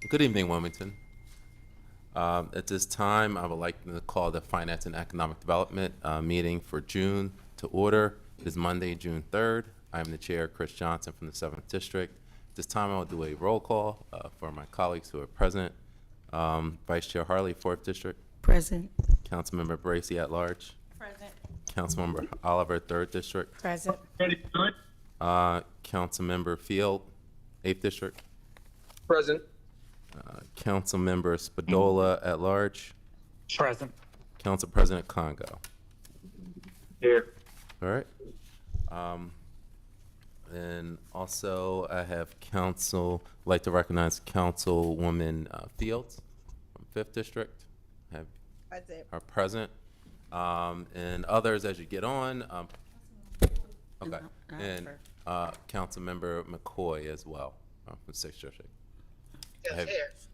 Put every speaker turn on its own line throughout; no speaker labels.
Good evening, Wilmington. At this time, I would like to call the Finance and Economic Development meeting for June to order. It is Monday, June 3rd. I am the chair, Chris Johnson from the 7th District. This time I will do a roll call for my colleagues who are present. Vice Chair Harley, 4th District.
Present.
Councilmember Bracy at large.
Present.
Councilmember Oliver, 3rd District.
Present.
Councilmember Field, 8th District.
Present.
Councilmember Spadola at large.
Present.
Council President Congo.
Here.
All right. And also I have like to recognize Councilwoman Fields from 5th District. Have
Present.
are present. And others as you get on. Okay. And Councilmember McCoy as well from 6th District.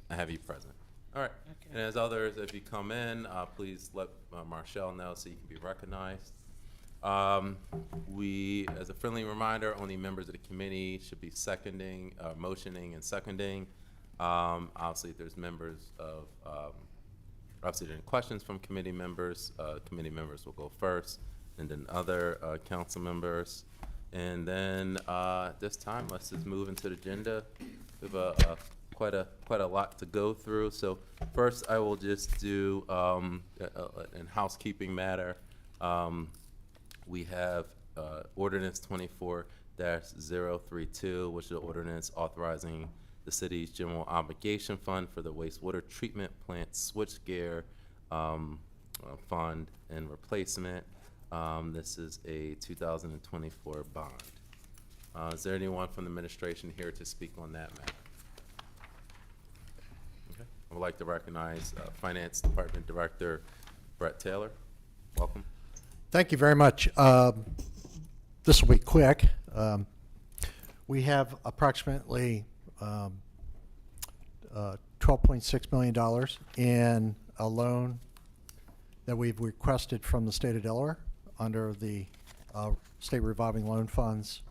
I have you present. All right.
Okay.
And as others, if you come in, please let Marshall know so you can be recognized. As a friendly reminder, only members of the committee should be motioning and seconding. Obviously, if there's members of, obviously there are questions from committee members will go first, and then other council members. And then this time, let's just move into the agenda. We have quite a lot to go through. So first, I will just do in housekeeping matter. We have ordinance 24-032, which is the ordinance authorizing the city's general obligation fund for the wastewater treatment plant switchgear fund and replacement. This is a 2024 bond. Is there anyone from the administration here to speak on that matter? Okay. I would like to recognize Finance Department Director Brett Taylor. Welcome.
Thank you very much. This will be quick. We have approximately $12.6 million in a loan that we've requested from the state of Delaware under the state revolving loan funds.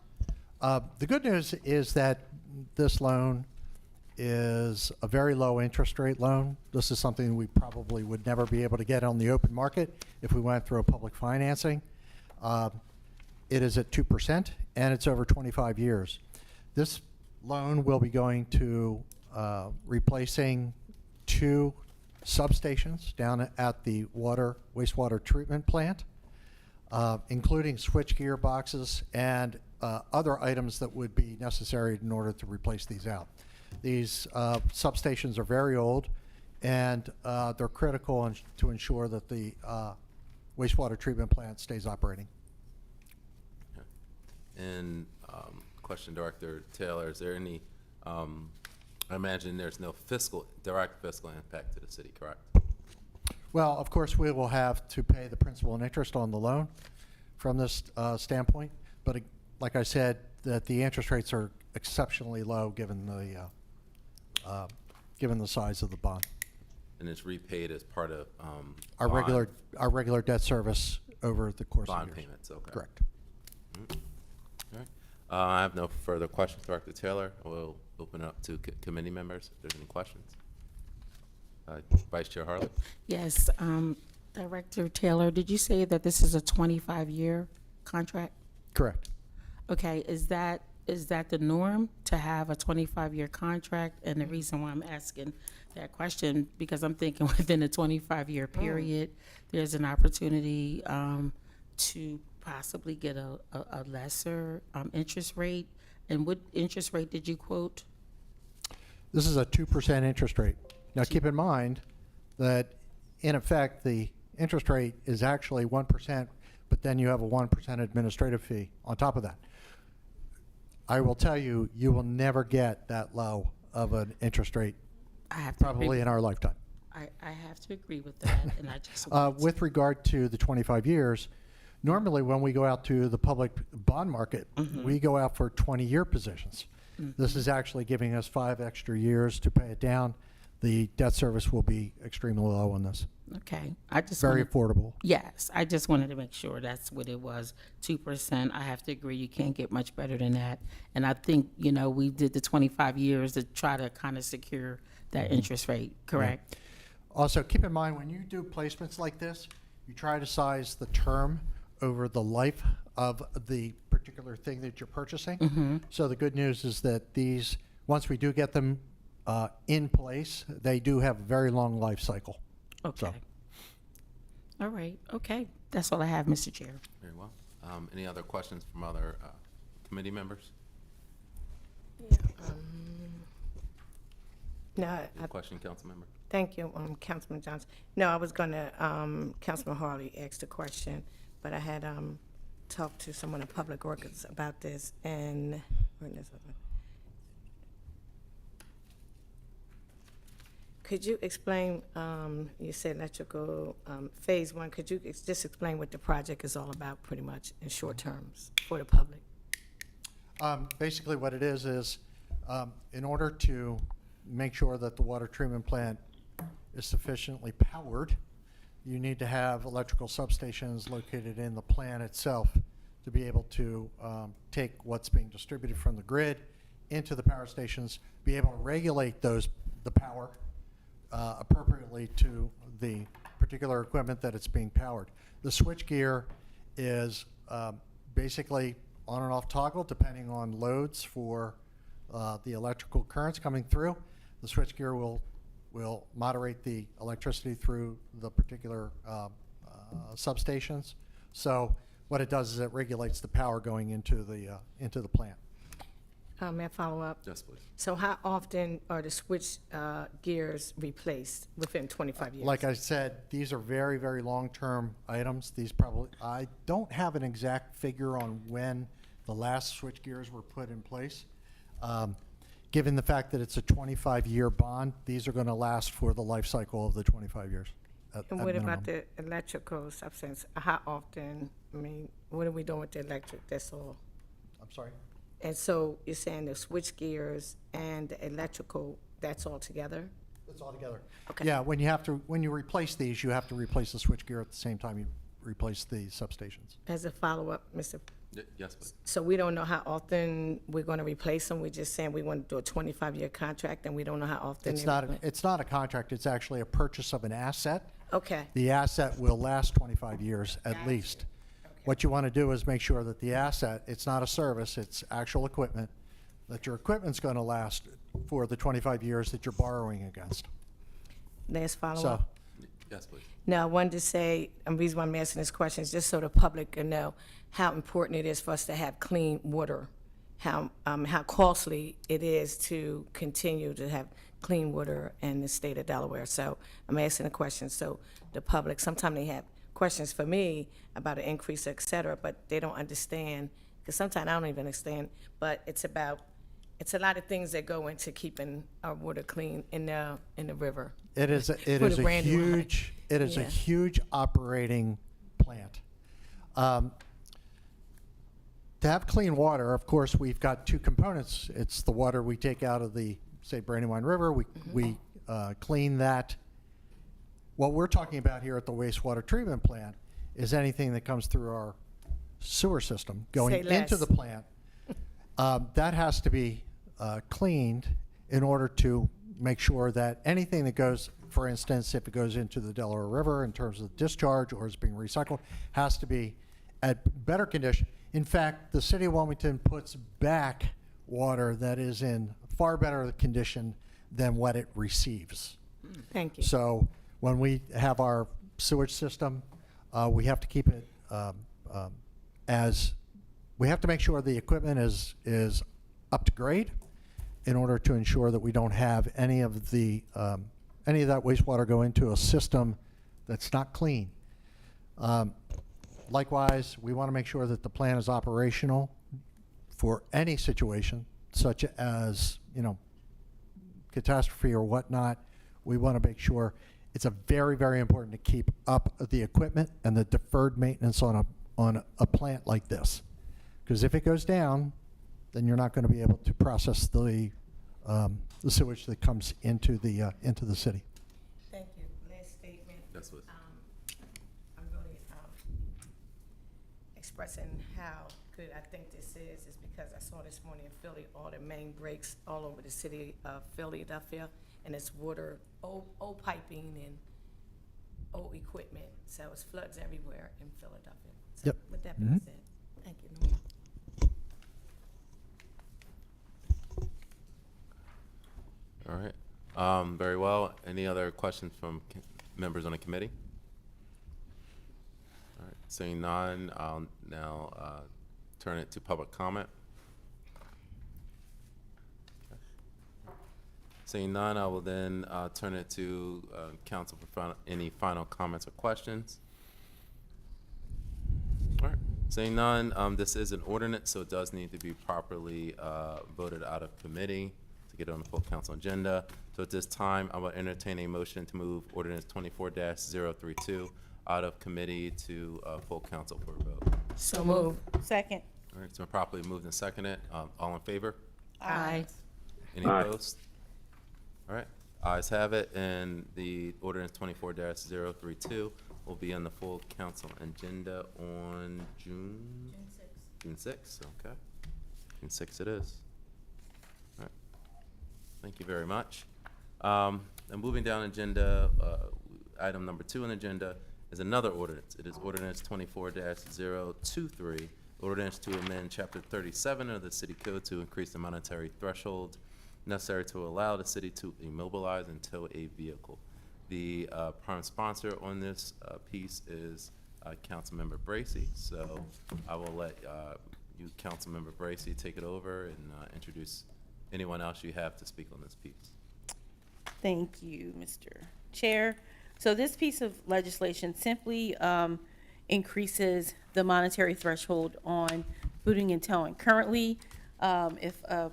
The good news is that this loan is a very low interest rate loan. This is something we probably would never be able to get on the open market if we went through a public financing. It is at 2% and it's over 25 years. This loan will be going to replacing 2 substations down at the wastewater treatment plant, including switchgear boxes and other items that would be necessary in order to replace these out. These substations are very old, and they're critical to ensure that the wastewater treatment plant stays operating.
Okay. And question, Director Taylor, is there any, I imagine there's no direct fiscal impact to the city, correct?
Well, of course, we will have to pay the principal and interest on the loan from this standpoint, but like I said, that the interest rates are exceptionally low given the size of the bond.
And it's repaid as part of
Our regular debt service over the course of
bond
years.
payments, okay.
Correct.
All right. I have no further questions, Director Taylor. We'll open it up to committee members if there's any questions. Vice Chair Harley?
Yes, Director Taylor, did you say that this is a 25-year contract?
Correct.
Okay, is that the norm to have a 25-year contract? And the reason why I'm asking that question, because I'm thinking within a 25-year period, there's an opportunity to possibly get a lesser interest rate. And what interest rate did you quote?
This is a 2% interest rate. Now, keep in mind that, in effect, the interest rate is actually 1%, but then you have a 1% administrative fee on top of that. I will tell you, you will never get that low of an interest rate
I have to
probably in our lifetime.
I have to agree with that, and I just
With regard to the 25 years, normally when we go out to the public bond market, we go out for 20-year positions. This is actually giving us 5 extra years to pay it down. The debt service will be extremely low on this.
Okay, I just
Very
wanted-
affordable.
Yes, I just wanted to make sure that's what it was, 2%. I have to agree, you can't get much better than that. And I think, we did the 25 years to try to kind of secure that interest rate, correct?
Also, keep in mind, when you do placements like this, you try to size the term over the life of the particular thing that you're purchasing. So the good news is that these, once we do get them in place, they do have a very long life cycle.
Okay.
So-
All right, okay. That's all I have, Mr. Chair.
Very well. Any other questions from other committee members?
No,
Any question, council member?
thank you, Councilman Johnson. No, I was gonna, Councilman Harley asked a question, but I had, talked to someone in Public Works about this, and, where is it? Could you explain, you said electrical, phase one, could you just explain what the project is all about, pretty much, in short terms, for the public?
Basically, what it is in order to make sure that the water treatment plant is sufficiently powered, you need to have electrical substations located in the plant itself to be able to take what's being distributed from the grid into the power stations, be able to regulate the power appropriately to the particular equipment that it's being powered. The switch gear is basically on and off toggle depending on loads for the electrical currents coming through. The switch gear will moderate the electricity through the particular substations. So what it does is it regulates the power going into the plant.
May I follow up?
Yes, please.
So how often are the switch gears replaced within 25 years?
Like I said, these are very, very long-term items. I don't have an exact figure on when the last switch gears were put in place. Given the fact that it's a 25-year bond, these are going to last for the life cycle of the 25 years.
And what about the electrical substance? How often, I mean, what are we doing with the electric? That's all.
I'm sorry?
And so you're saying the switch gears and the electrical, that's all together?
It's all together.
Okay.
Yeah, when you replace these, you have to replace the switch gear at the same time you replace the substations.
As a follow-up, Mr.
Yes, please.
So we don't know how often we're going to replace them? We're just saying we want to do a 25-year contract and we don't know how often?
It's
they're
not a contract, it's actually a purchase of an asset.
Okay,
The asset will last 25 years at
Gotcha.
least. What you want to do is make sure that the asset, it's not a service, it's actual equipment, that your equipment's going to last for the 25 years that you're borrowing against.
last
So,
follow-up.
Yes, please.
Now, I wanted to say, the reason why I'm asking this question is just so the public can know how important it is for us to have clean water, how costly it is to continue to have clean water in the state of Delaware. So I'm asking a question, so the public, sometimes they have questions for me about an increase, et cetera, but they don't understand, because sometimes I don't even understand, but it's a lot of things that go into keeping our water clean in the river.
it is
For the
a
Brandywine.
huge, it is a
Yeah.
huge operating plant. To have clean water, of course, we've got two components. It's the water we take out of the, say, Brandywine River. We clean that. What we're talking about here at the wastewater treatment plant is anything that comes through our sewer system going
Say
into
less.
the plant. That has to be cleaned in order to make sure that anything that goes, for instance, if it goes into the Delaware River in terms of discharge or is being recycled, has to be at better condition. In fact, the city of Wilmington puts back water that is in far better condition than what it receives.
Thank you.
So when we have our sewage system, we have to keep it we have to make sure the equipment is up to grade in order to ensure that we don't have any of that wastewater go into a system that's not clean. Likewise, we want to make sure that the plant is operational for any situation, such as, catastrophe or whatnot. We want to make sure it's very, very important to keep up the equipment and the deferred maintenance on a plant like this. Because if it goes down, then you're not going to be able to process the sewage that comes into the city.
Thank you. Last statement.
Yes, please.
I'm really expressing how good I think this is because I saw this morning in Philly, all the main breaks all over the city of Philadelphia, and it's water, old piping and old equipment, so it's floods everywhere in Philadelphia. So
Yep.
with that being said, thank you, Norma.
All right. Very well. Any other questions from members on the committee? All right. Seeing none, I'll now turn it to public comment. Seeing none, I will then turn it to council for any final comments or questions. All right. Seeing none, this is an ordinance, so it does need to be properly voted out of committee to get it on the full council agenda. So at this time, I will entertain a motion to move ordinance 24-032 out of committee to full council for a vote.
So move.
Second.
All right, it's been properly moved and seconded. All in favor?
Aye.
Any
Aye.
opposed? All right, ayes have it, and the ordinance 24-032 will be on the full council agenda on June 6th, okay. June 6th it is. All right, thank you very much. And moving down agenda, item number 2 on the agenda is another ordinance. It is ordinance 24-023, ordinance to amend chapter 37 of the city code to increase the monetary threshold necessary to allow the city to immobilize and tow a vehicle. The prime sponsor on this piece is Councilmember Bracy, so I will let you, Councilmember Bracy, take it over and introduce anyone else you have to speak on this piece.
Thank you, Mr. Chair. So this piece of legislation simply increases the monetary threshold on booting and towing. Currently, if a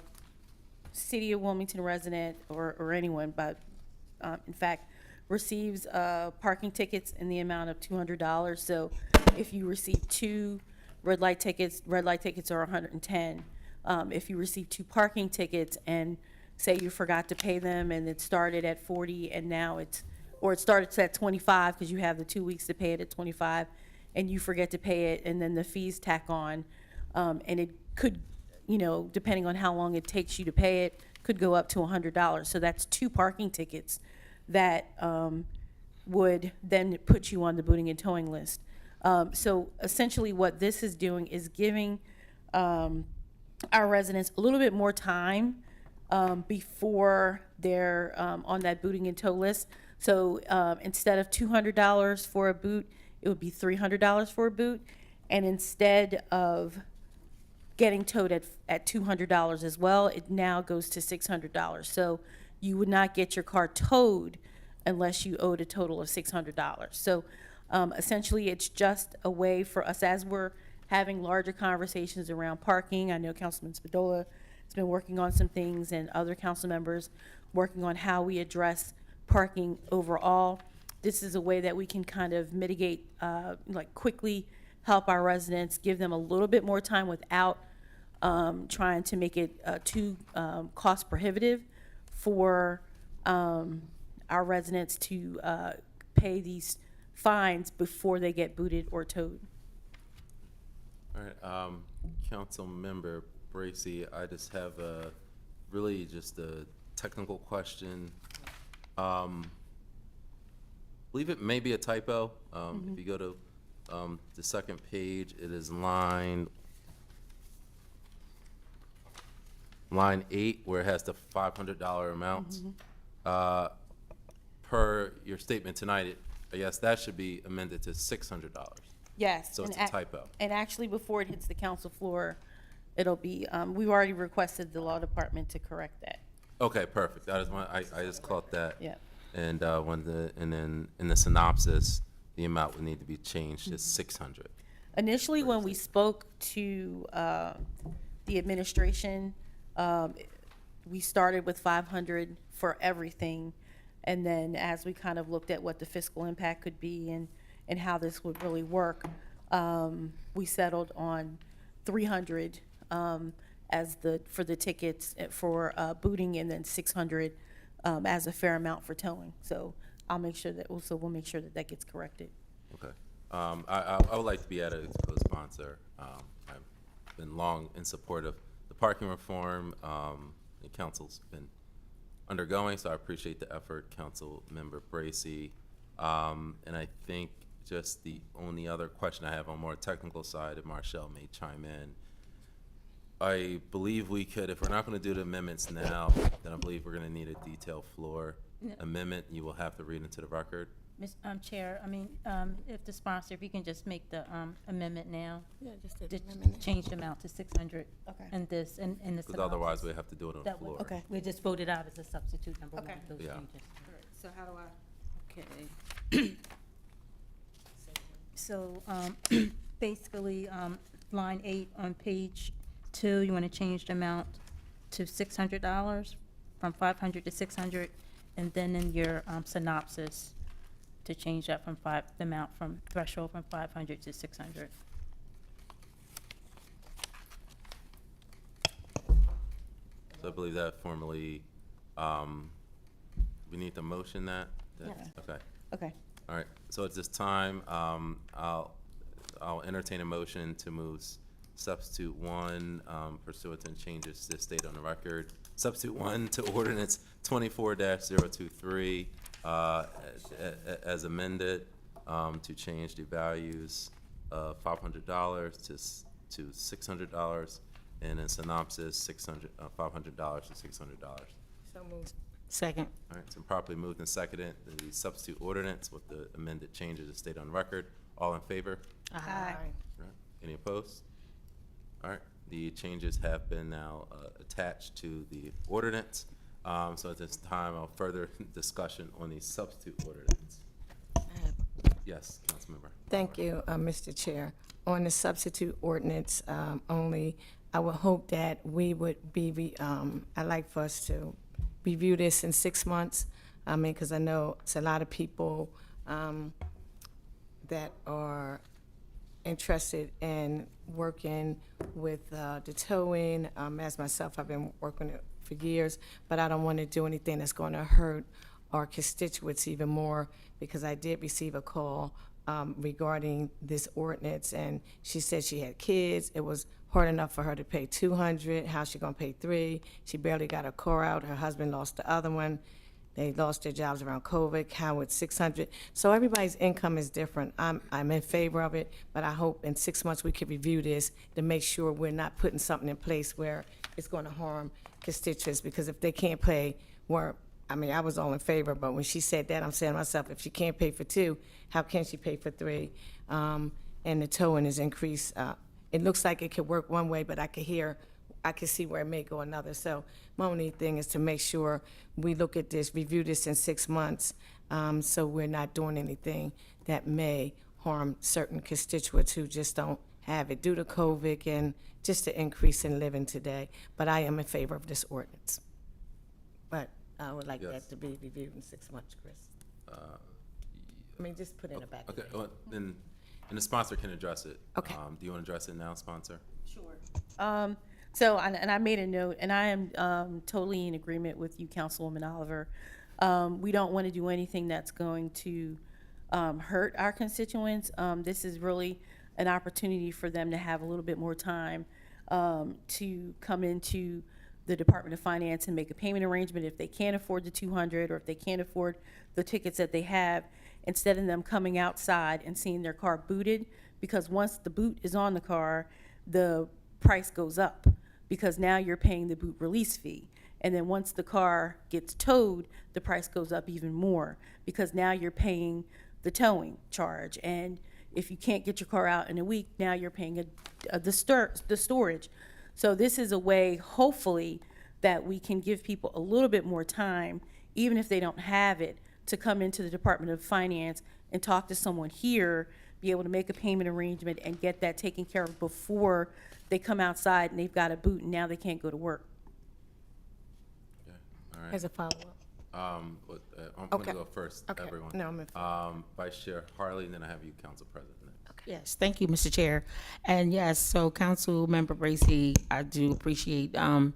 City of Wilmington resident or anyone, but in fact, receives parking tickets in the amount of $200. So if you receive 2 red light tickets are $110. If you receive 2 parking tickets and say you forgot to pay them and it started at $40 and now it started at $25 because you have the 2 weeks to pay it at $25 and you forget to pay it and then the fees tack on, and it could, depending on how long it takes you to pay it, could go up to $100. So that's 2 parking tickets that would then put you on the booting and towing list. So essentially what this is doing is giving our residents a little bit more time before they're on that booting and tow list. So instead of $200 for a boot, it would be $300 for a boot. And instead of getting towed at $200 as well, it now goes to $600. So you would not get your car towed unless you owed a total of $600. So essentially, it's just a way for us, as we're having larger conversations around parking. I know Councilman Spadola has been working on some things, and other council members working on how we address parking overall. This is a way that we can kind of mitigate, quickly help our residents, give them a little bit more time without trying to make it too cost prohibitive for our residents to pay these fines before they get booted or towed.
All right, Councilmember Bracy, I just have a technical question. Believe it may be a typo. If you go to the second page, it is line 8, where it has the $500 amounts. Per your statement tonight, I guess that should be amended to $600.
Yes.
So it's
and
a typo.
And actually, before it hits the council floor, it'll be, we've already requested the law department to correct that.
Okay, perfect. I just caught that.
Yeah.
And then in the synopsis, the amount would need to be changed to 600.
Initially, when we spoke to the administration, we started with 500 for everything. And then as we kind of looked at what the fiscal impact could be and how this would really work, we settled on 300 for the tickets for booting, and then 600 as a fair amount for towing. So we'll make sure that that gets corrected.
Okay. I would like to be added as a co-sponsor sponsor. I've been long in support of the parking reform the council's been undergoing, so I appreciate the effort, Council Member Bracy. And I think just the only other question I have on more technical side, and Marshall may chime in, I believe we could, if we're not going to do the amendments now, then I believe we're going to need a detailed floor amendment. You will have to read into the record.
Ms. Chair, if the sponsor, if you can just make the amendment now,
Yeah, just
to change the amount to 600.
Okay.
And this, and the
Because otherwise
synopsis.
we have to do it on the
That would-
floor.
Okay.
We just voted out as a substitute number one,
Okay.
those
Yeah.
changes.
So how do I?
Okay. So, basically, line 8 on page 2, you want to change the amount to $600, from 500 to 600, and then in your synopsis, to change that from the amount from threshold from 500 to 600.
So I believe that formally, we need to motion that?
Yes.
Okay.
Okay.
All right, so at this time, I'll entertain a motion to move substitute 1 pursuant to changes to state on the record. Substitute 1 to ordinance 24-023 as amended to change the values of $500 to $600, and in synopsis, $500 to $600.
So moved.
Second.
All right, it's been properly moved and seconded, the substitute ordinance with the amended changes as stated on the record. All in favor?
Aye.
All right, any opposed? All right, the changes have been now attached to the ordinance. So at this time, I'll further discussion on the substitute ordinance. Yes, Councilmember.
Thank you, Mr. Chair. On the substitute ordinance only, I would hope that we would be, I'd like for us to review this in 6 months. Because I know it's a lot of people that are interested in working with the towing. As myself, I've been working it for years, but I don't want to do anything that's going to hurt our constituents even more, because I did receive a call regarding this ordinance, and she said she had kids. It was hard enough for her to pay $200. How's she gonna pay $300? She barely got her car out. Her husband lost the other one. They lost their jobs around COVID. How it's $600. So everybody's income is different. I'm in favor of it, but I hope in 6 months we could review this to make sure we're not putting something in place where it's going to harm constituents. Because if they can't pay, I was all in favor, but when she said that, I'm saying to myself, if she can't pay for 2, how can she pay for 3? And the towing is increased. It looks like it could work one way, but I can see where it may go another. So my only thing is to make sure we look at this, review this in 6 months, so we're not doing anything that may harm certain constituents who just don't have it due to COVID and just the increase in living today. But I am in favor of this ordinance. But I would like
Yes.
that to be reviewed in 6 months, Chris. Just put it in the back.
Okay, well, then, and the sponsor can address it.
Okay.
Do you want to address it now, sponsor?
Sure. So, and I made a note, and I am totally in agreement with you, Councilwoman Oliver. We don't want to do anything that's going to hurt our constituents. This is really an opportunity for them to have a little bit more time to come into the Department of Finance and make a payment arrangement if they can't afford the $200, or if they can't afford the tickets that they have, instead of them coming outside and seeing their car booted. Because once the boot is on the car, the price goes up, because now you're paying the boot release fee. And then once the car gets towed, the price goes up even more, because now you're paying the towing charge. And if you can't get your car out in a week, now you're paying the storage. So this is a way, hopefully, that we can give people a little bit more time, even if they don't have it, to come into the Department of Finance and talk to someone here, be able to make a payment arrangement and get that taken care of before they come outside and they've got a boot and now they can't go to work.
Okay, all right.
As a follow-up.
I'm
Okay.
gonna go first,
Okay.
everyone.
No, I'm in
Vice Chair Harley, and then I have you, Council President.
Yes, thank you, Mr. Chair. And yes, so Council Member Bracy, I do appreciate the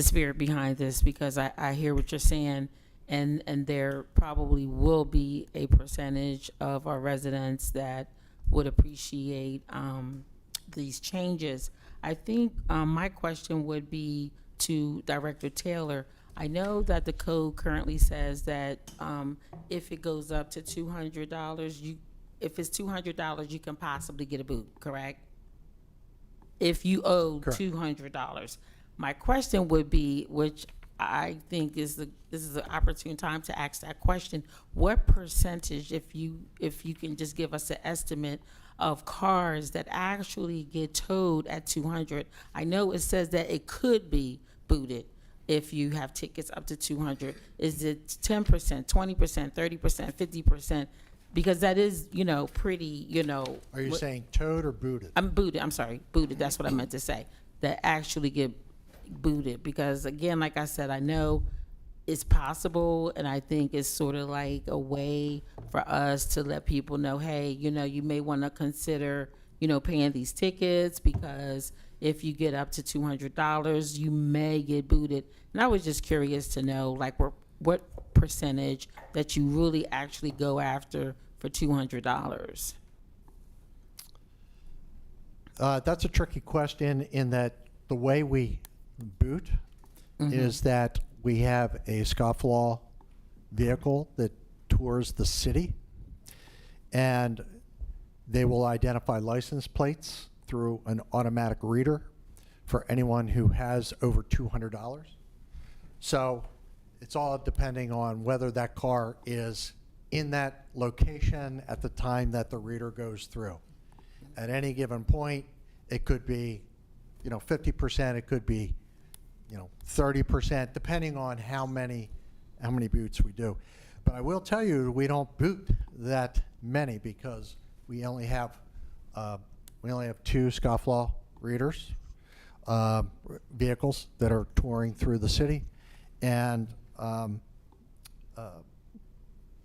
spirit behind this, because I hear what you're saying, and there probably will be a percentage of our residents that would appreciate these changes. I think my question would be to Director Taylor. I know that the code currently says that if it goes up to $200, if it's $200, you can possibly get a boot, correct? If you owe
Correct.
$200. My question would be, which I think this is an opportune time to ask that question. What percentage, if you can just give us an estimate of cars that actually get towed at 200? I know it says that it could be booted if you have tickets up to 200. Is it 10%, 20%, 30%, 50%? Because that is, pretty,
Are you saying towed or booted?
I'm sorry, booted, that's what I meant to say, that actually get booted. Because again, like I said, I know it's possible, and I think it's sort of like a way for us to let people know, hey, you may want to consider, paying these tickets, because if you get up to $200, you may get booted. And I was just curious to know, like, what percentage that you really actually go after for $200?
That's a tricky question in that the way we boot is that we have a scofflaw vehicle that tours the city, and they will identify license plates through an automatic reader for anyone who has over $200. So it's all depending on whether that car is in that location at the time that the reader goes through. At any given point, it could be, 50%, it could be, 30%, depending on how many boots we do. But I will tell you, we don't boot that many because we only have two scofflaw readers, vehicles that are touring through the city, and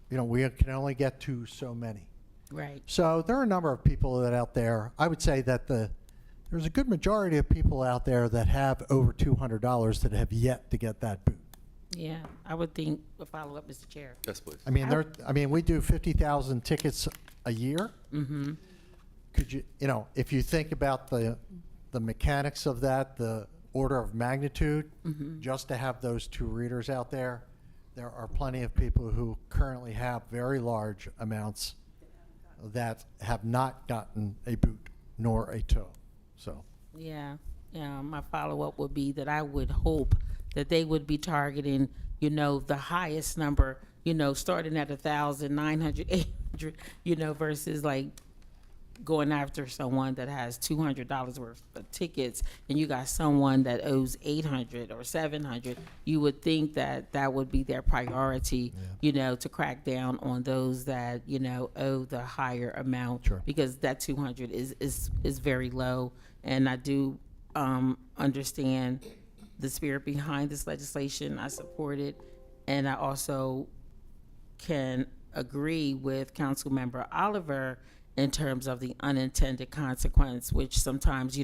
we can only get to so many.
Right.
So there are a number of people that out there. I would say that there's a good majority of people out there that have over $200 that have yet to get that boot.
Yeah, I would think a follow-up, Mr. Chair.
Yes, please.
I mean, we do 50,000 tickets a year. Mm-hmm. Could you, if you think about the mechanics of that, the order of magnitude, just to have those two readers out there are plenty of people who currently have very large amounts that have not gotten a boot nor a tow. So.
Yeah, my follow-up would be that I would hope that they would be targeting, the highest number, starting at 1,000, 900, 800, versus like going after someone that has $200 worth of tickets, and you got someone that owes 800 or 700. You would think that that would be their priority, to crack down on those that owe the higher amount.
Sure.
Because that 200 is very low, and I do understand the spirit behind this legislation. I support it, and I also can agree with Councilmember Oliver in terms of the unintended consequence, which sometimes,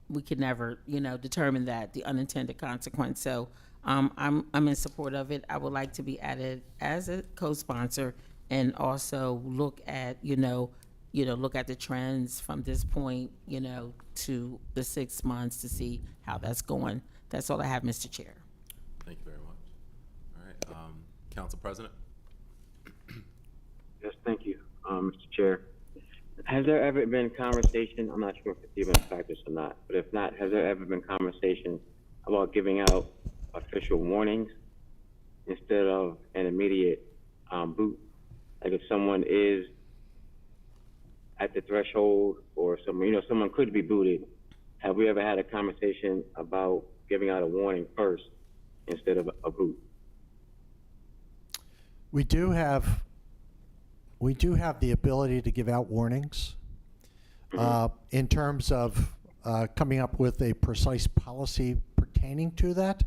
we can never, determine that, the unintended consequence. So I'm in support of it. I would like to be added as a co-sponsor, and also look at, look at the trends from this point, to the 6 months to see how that's going. That's all I have, Mr. Chair.
Thank you very much. All right, Council President?
Yes, thank you, Mr. Chair. Has there ever been conversation, I'm not sure if it's even in practice or not, but if not, has there ever been conversation about giving out official warnings instead of an immediate boot? Like if someone is at the threshold, or someone could be booted, have we ever had a conversation about giving out a warning first instead of a boot?
We do have the ability to give out warnings. In terms of coming up with a precise policy pertaining to that,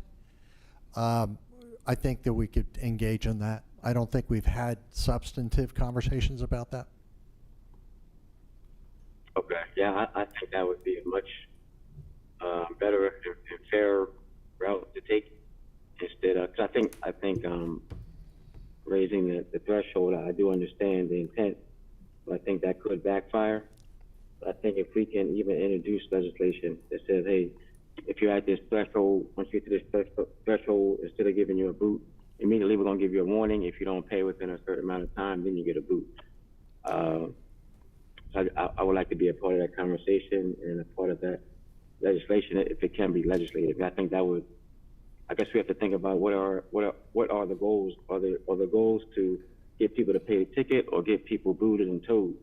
I think that we could engage in that. I don't think we've had substantive conversations about that.
Okay, yeah, I think that would be a much better and fair route to take instead of, cause I think raising the threshold, I do understand the intent, but I think that could backfire. But I think if we can even introduce legislation that says, hey, if you're at this threshold, once you get to this threshold, instead of giving you a boot, immediately we're going to give you a warning. If you don't pay within a certain amount of time, then you get a boot. So I would like to be a part of that conversation and a part of that legislation if it can be legislated. And I think that would, I guess we have to think about what are the goals? Are the goals to get people to pay the ticket or get people booted and towed?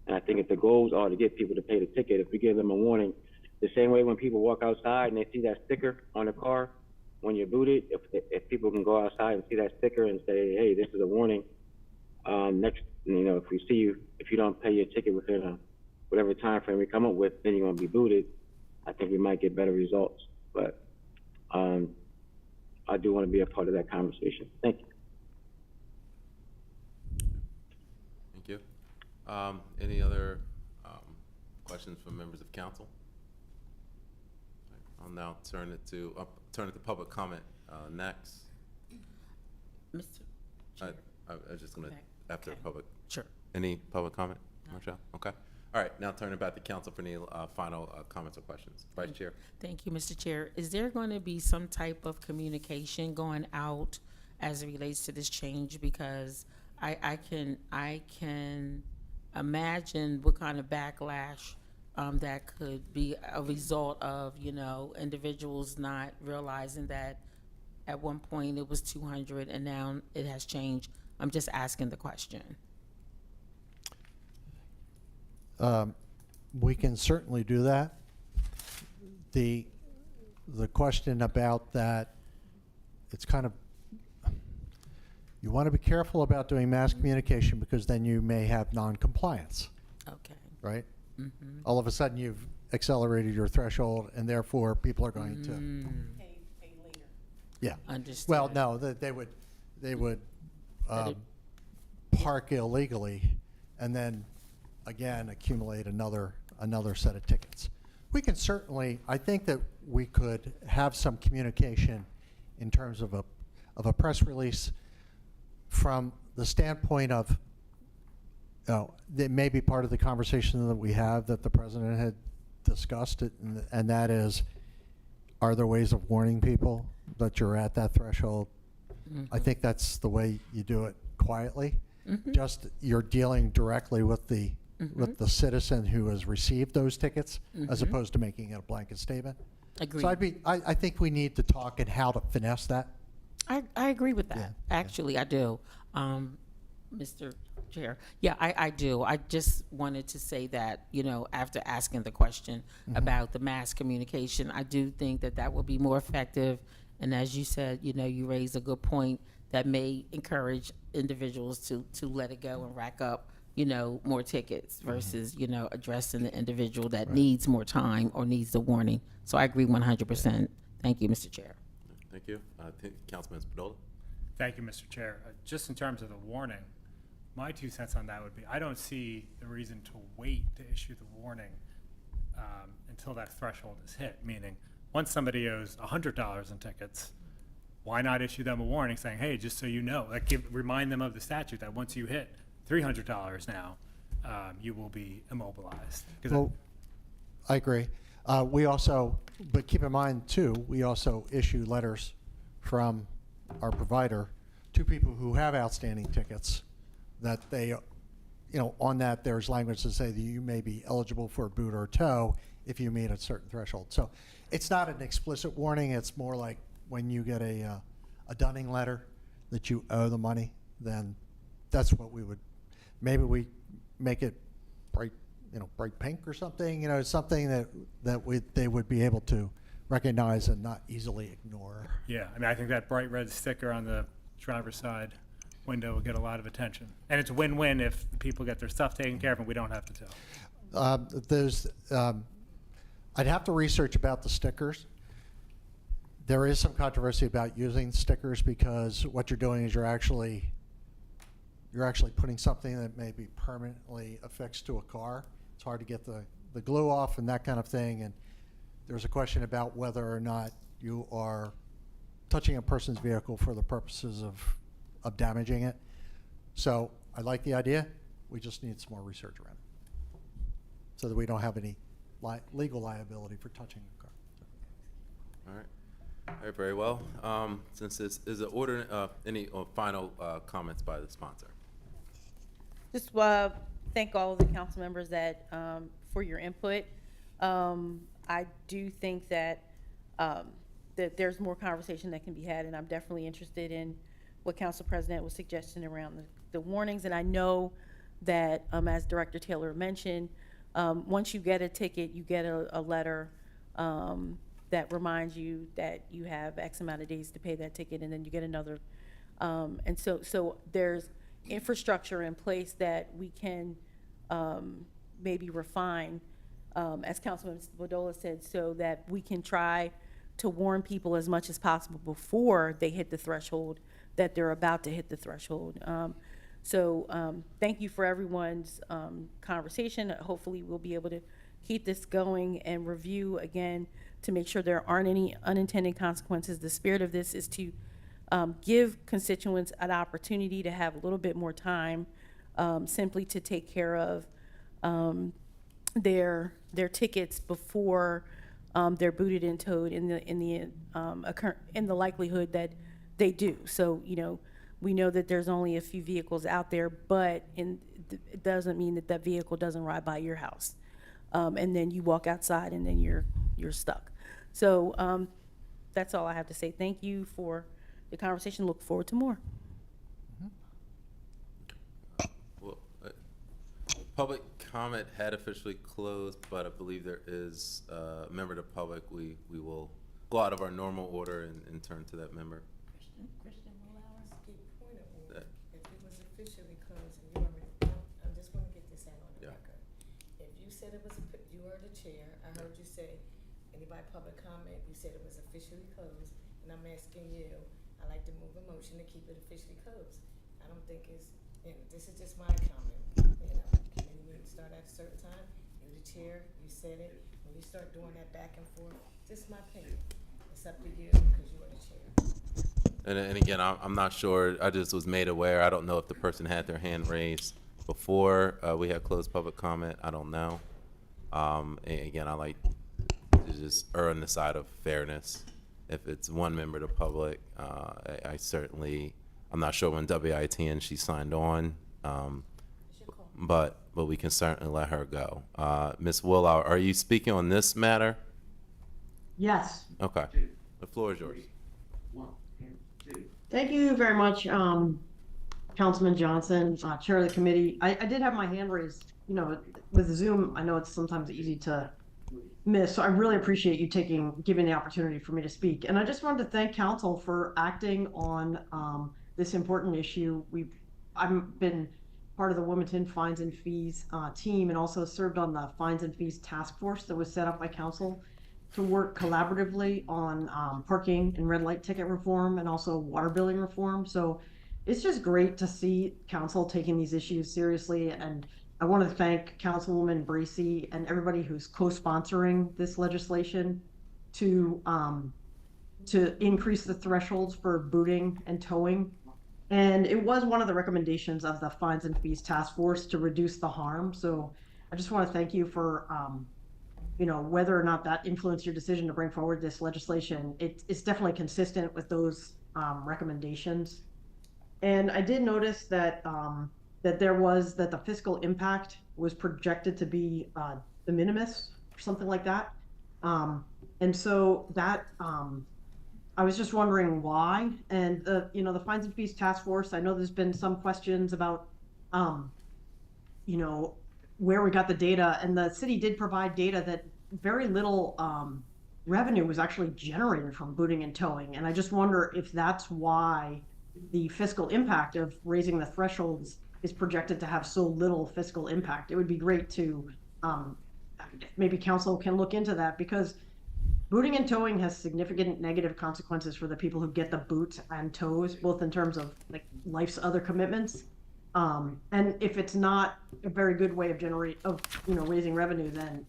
And I think if the goals are to get people to pay the ticket, if we give them a warning, the same way when people walk outside and they see that sticker on the car when you're booted, if people can go outside and see that sticker and say, hey, this is a warning. Next, if we see you, if you don't pay your ticket within whatever time frame we come up with, then you're going to be booted. I think we might get better results. But I do want to be a part of that conversation. Thank you.
Thank you. Any other questions from members of council? I'll now turn it to public comment next.
Mr.
I was just gonna,
Okay.
after
Okay.
public,
Sure.
any public comment, Marshall? Okay. All right, now turning back to council for any final comments or questions. Vice Chair.
Thank you, Mr. Chair. Is there going to be some type of communication going out as it relates to this change? Because I can imagine what kind of backlash that could be a result of, individuals not realizing that at one point it was 200 and now it has changed. I'm just asking the question.
We can certainly do that. The question about that, it's kind of, you want to be careful about doing mass communication because then you may have non-compliance,
Okay.
right?
Mm-hmm.
All of a sudden you've accelerated your threshold and therefore people are going to,
Pay later.
yeah.
Understood.
Well, no, they would
But it-
park illegally and then again accumulate another set of tickets. We can certainly, I think that we could have some communication in terms of a press release from the standpoint of, that may be part of the conversation that we have that the president had discussed it, and that is, are there ways of warning people that you're at that threshold? I think that's the way you do it quietly. Just you're dealing directly with the citizen who has received those tickets, as opposed to making it a blanket statement.
Agreed.
So I think we need to talk and how to finesse that.
I agree with that.
Yeah,
Actually, I do, Mr. Chair. Yeah, I do. I just wanted to say that, after asking the question about the mass communication, I do think that would be more effective. And as you said, you raised a good point that may encourage individuals to let it go and rack up, more tickets versus, addressing the individual that needs more time or needs the warning. So I agree 100%. Thank you, Mr. Chair.
Thank you. Councilman Spadola.
Thank you, Mr. Chair. Just in terms of the warning, my 2 cents on that would be, I don't see the reason to wait to issue the warning until that threshold is hit, meaning once somebody owes $100 in tickets, why not issue them a warning saying, hey, just so you know, remind them of the statute that once you hit $300 now, you will be immobilized. 'Cause
Well, I agree. We also, but keep in mind too, we also issue letters from our provider to people who have outstanding tickets that they, on that there's language to say that you may be eligible for a boot or a tow if you meet a certain threshold. So it's not an explicit warning. It's more like when you get a dunning letter that you owe the money, then that's what we would, maybe we make it bright pink or something, something that they would be able to recognize and not easily ignore.
Yeah, I think that bright red sticker on the driver's side window will get a lot of attention. And it's a win-win if people get their stuff taken care of and we don't have to tow.
I'd have to research about the stickers. There is some controversy about using stickers because what you're doing is you're actually putting something that may be permanently affixed to a car. It's hard to get the glue off and that kind of thing. And there's a question about whether or not you are touching a person's vehicle for the purposes of damaging it. So I like the idea. We just need some more research around it so that we don't have any legal liability for touching the car.
All right. All right, very well. Since this is an order, any final comments by the sponsor?
Just thank all of the council members that, for your input. I do think that, that there's more conversation that can be had, and I'm definitely interested in what Council President was suggesting around the warnings. And I know that, as Director Taylor mentioned, once you get a ticket, you get a letter that reminds you that you have X amount of days to pay that ticket, and then you get another. And so there's infrastructure in place that we can maybe refine, as Councilman Bodola said, so that we can try to warn people as much as possible before they hit the threshold that they're about to hit the threshold. Thank you for everyone's conversation. Hopefully we'll be able to keep this going and review again to make sure there aren't any unintended consequences. The spirit of this is to give constituents an opportunity to have a little bit more time simply to take care of their tickets before they're booted and towed in the likelihood that they do. So, you know, we know that there's only a few vehicles out there, but it doesn't mean that that vehicle doesn't ride by your house. And then you walk outside and then you're stuck. So that's all I have to say. Thank you for the conversation. Look forward to more.
Well, public comment had officially closed, but I believe there is a member of the public. We will go out of our normal order and turn to that member.
Christian, will allow us to get point of order. If it was officially closed, and you already, I'm just gonna get this out on the
Yeah.
record. If you said it was, you were the chair, I heard you say, anybody public comment, you said it was officially closed, and I'm asking you, I'd like to move a motion to keep it officially closed. I don't think it's, you know, this is just my comment, you know, committee meetings start at a certain time, you're the chair, you said it, when you start doing that back and forth, just my opinion. It's up to you, because you are the chair.
And again, I'm not sure. I just was made aware. I don't know if the person had their hand raised before we had closed public comment. I don't know. And again, I like to just err on the side of fairness. If it's one member of the public, I certainly, I'm not sure when WITN she signed on, but we can certainly let her go. Ms. Willauer, are you speaking on this matter?
Yes.
Okay. The floor is yours.
Thank you very much, Councilman Johnson, Chair of the committee. I did have my hand raised. You know, with Zoom, I know it's sometimes easy to miss. So I really appreciate you giving the opportunity for me to speak. And I just wanted to thank council for acting on this important issue. I've been part of the Wilmington Fines and Fees team, and also served on the Fines and Fees Task Force that was set up by council to work collaboratively on parking and red light ticket reform and also water billing reform. So it's just great to see council taking these issues seriously. And I want to thank Councilwoman Bracy and everybody who's co-sponsoring this legislation to increase the thresholds for booting and towing. And it was one of the recommendations of the Fines and Fees Task Force to reduce the harm. So I just want to thank you for you know, whether or not that influenced your decision to bring forward this legislation. It's definitely consistent with those recommendations. And I did notice that that the fiscal impact was projected to be de minimis or something like that. And so that I was just wondering why. And the Fines and Fees Task Force, I know there's been some questions about you know, where we got the data, and the city did provide data that very little revenue was actually generated from booting and towing. And I just wonder if that's why the fiscal impact of raising the thresholds is projected to have so little fiscal impact. It would be great to, maybe council can look into that, because booting and towing has significant negative consequences for the people who get the boots and tows, both in terms of like life's other commitments. And if it's not a very good way of raising revenue, then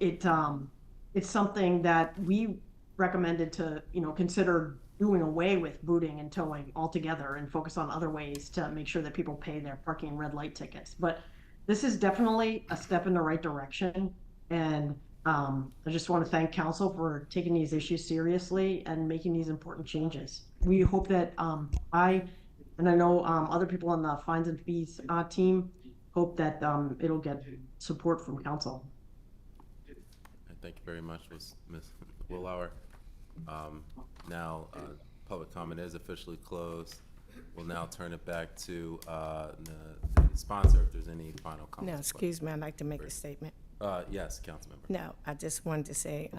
it's something that we recommended to, consider doing away with booting and towing altogether and focus on other ways to make sure that people pay their parking and red light tickets. But this is definitely a step in the right direction. And I just want to thank council for taking these issues seriously and making these important changes. We hope that I know other people on the fines and fees team hope that it'll get support from council.
Thank you very much, Ms. Willauer. Now, public comment is officially closed. We'll now turn it back to the sponsor if there's any final
No,
comments.
excuse me, I'd like to make a statement.
Yes, Councilmember.
No, I just wanted to say,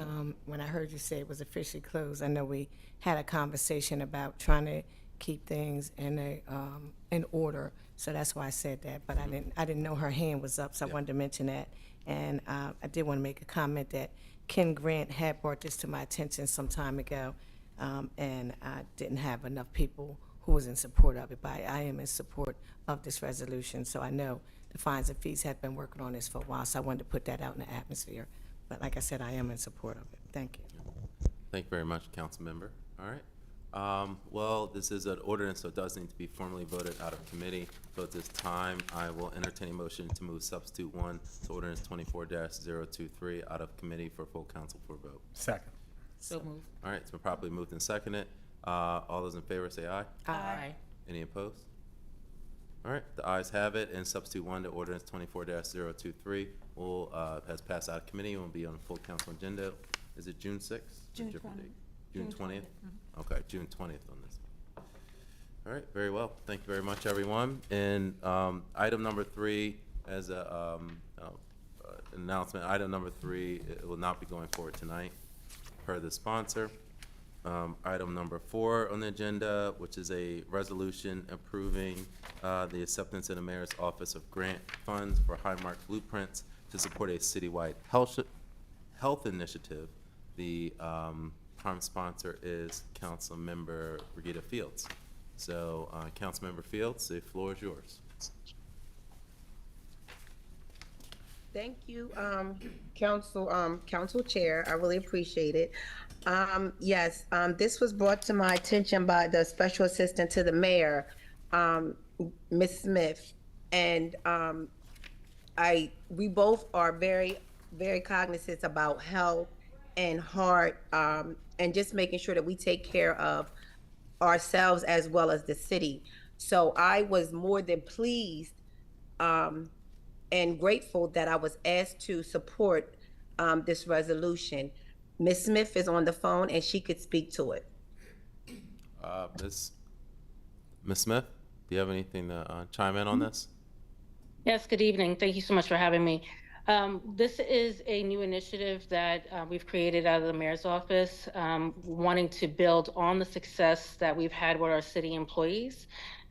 when I heard you say it was officially closed, I know we had a conversation about trying to keep things in order, so that's why I said that, but I didn't know her hand was up, so I wanted to mention that. And I did want to make a comment that Ken Grant had brought this to my attention some time ago, and I didn't have enough people who was in support of it, but I am in support of this resolution, so I know the fines and fees have been working on this for a while, so I wanted to put that out in the atmosphere. But like I said, I am in support of it. Thank you.
Thank you very much, Councilmember. All right. Well, this is an ordinance, so it does need to be formally voted out of committee. So at this time, I will entertain a motion to move substitute 1 to ordinance 24-023 out of committee for full council for vote.
Second.
So moved.
All right, it's been properly moved and seconded. All those in favor say aye.
Aye.
Any opposed? All right, the ayes have it, and substitute 1 to ordinance 24-023 has passed out of committee and will be on the full council agenda. Is it June 6th?
June
Different
20th.
date? June 20th? Okay, June 20th on this. All right, very well. Thank you very much, everyone. And item number 3, as a announcement, item number 3, it will not be going forward tonight per the sponsor. Item number 4 on the agenda, which is a resolution approving the acceptance in the mayor's office of grant funds for Highmark Blueprints to support a citywide health initiative. The prime sponsor is Councilmember Renata Fields. So, Councilmember Fields, the floor is yours.
Thank you, Council Chair. I really appreciate it. Yes, this was brought to my attention by the Special Assistant to the Mayor, Ms. Smith, and we both are very, very cognizant about health and heart, and just making sure that we take care of ourselves as well as the city. So I was more than pleased and grateful that I was asked to support this resolution. Ms. Smith is on the phone and she could speak to it.
Ms. Smith, do you have anything to chime in on this?
Yes, good evening. Thank you so much for having me. This is a new initiative that we've created out of the mayor's office, wanting to build on the success that we've had with our city employees.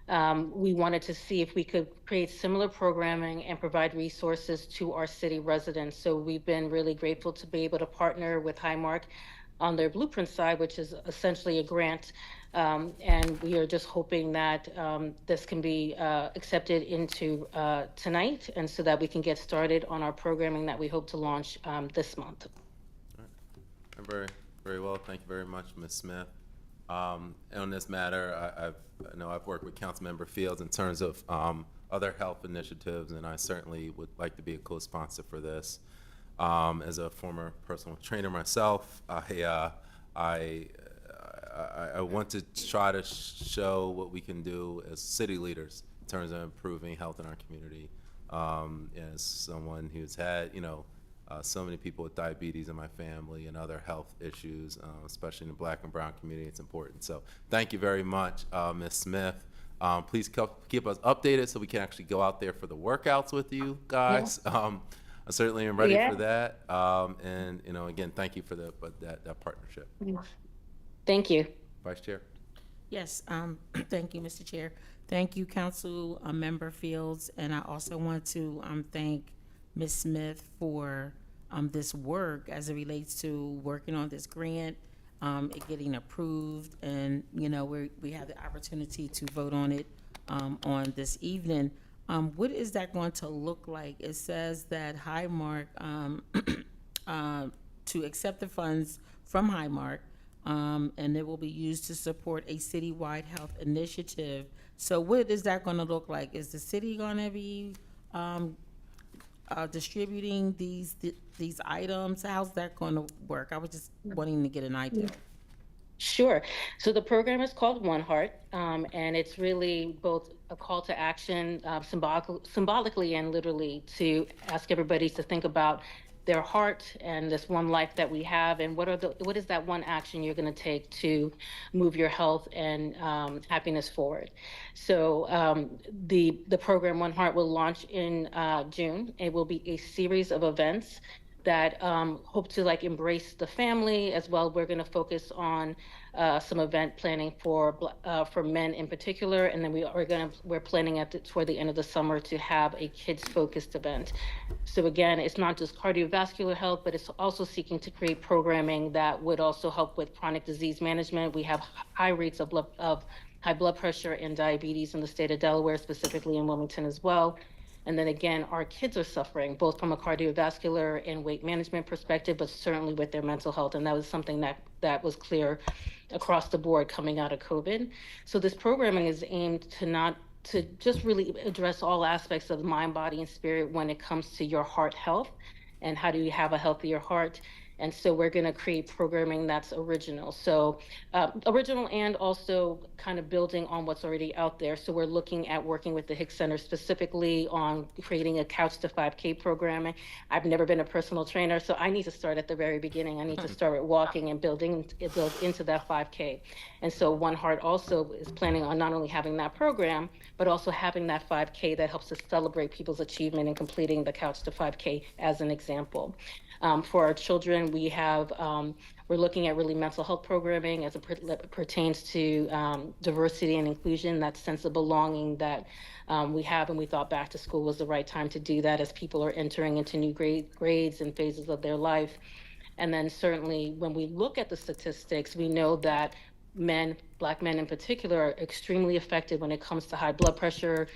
We wanted to see if we could create similar programming and provide resources to our city residents. So we've been really grateful to be able to partner with Highmark on their blueprint side, which is essentially a grant. And we are just hoping that this can be accepted into tonight, and so that we can get started on our programming that we hope to launch this month.
All right. Very, very well. Thank you very much, Ms. Smith. On this matter, I know I've worked with Councilmember Fields in terms of other health initiatives, and I certainly would like to be a co-sponsor for this. As a former personal trainer myself, I want to try to show what we can do as city leaders in terms of improving health in our community. As someone who's had, so many people with diabetes in my family and other health issues, especially in the Black and brown community, it's important. So thank you very much, Ms. Smith. Please keep us updated so we can actually go out there for the workouts with you guys. Yeah. I certainly am ready for that. And again, thank you for that partnership.
Thank you.
Vice Chair.
Yes, thank you, Mr. Chair. Thank you, Council Member Fields, and I also want to thank Ms. Smith for this work as it relates to working on this grant, it getting approved, and we have the opportunity to vote on it on this evening. What is that going to look like? It says that Highmark to accept the funds from Highmark, and it will be used to support a citywide health initiative. So what is that going to look like? Is the city going to be distributing these items? How's that going to work? I was just wanting to get an idea.
Sure. So the program is called One Heart, and it's really both a call to action, symbolically and literally, to ask everybody to think about their heart and this one life that we have, and what is that one action you're going to take to move your health and happiness forward. So the program One Heart will launch in June. It will be a series of events that hope to like embrace the family as well. We're going to focus on some event planning for men in particular, and then we're planning toward the end of the summer to have a kids focused event. So again, it's not just cardiovascular health, but it's also seeking to create programming that would also help with chronic disease management. We have high rates of high blood pressure and diabetes in the state of Delaware, specifically in Wilmington as well. And then again, our kids are suffering both from a cardiovascular and weight management perspective, but certainly with their mental health. And that was something that was clear across the board coming out of COVID. So this programming is aimed to just really address all aspects of mind, body, and spirit when it comes to your heart health and how do you have a healthier heart. And so we're going to create programming that's original. So original and also kind of building on what's already out there. So we're looking at working with the Hicks Center specifically on creating a Couch to 5K programming. I've never been a personal trainer, so I need to start at the very beginning. I need to start with walking and build into that 5K. And so One Heart also is planning on not only having that program, but also having that 5K that helps to celebrate people's achievement in completing the Couch to 5K as an example. For our children, we're looking at really mental health programming as it pertains to diversity and inclusion, that sense of belonging that we have, and we thought back to school was the right time to do that as people are entering into new grades and phases of their life. And then certainly when we look at the statistics, we know that Black men in particular, are extremely affected when it comes to high blood pressure,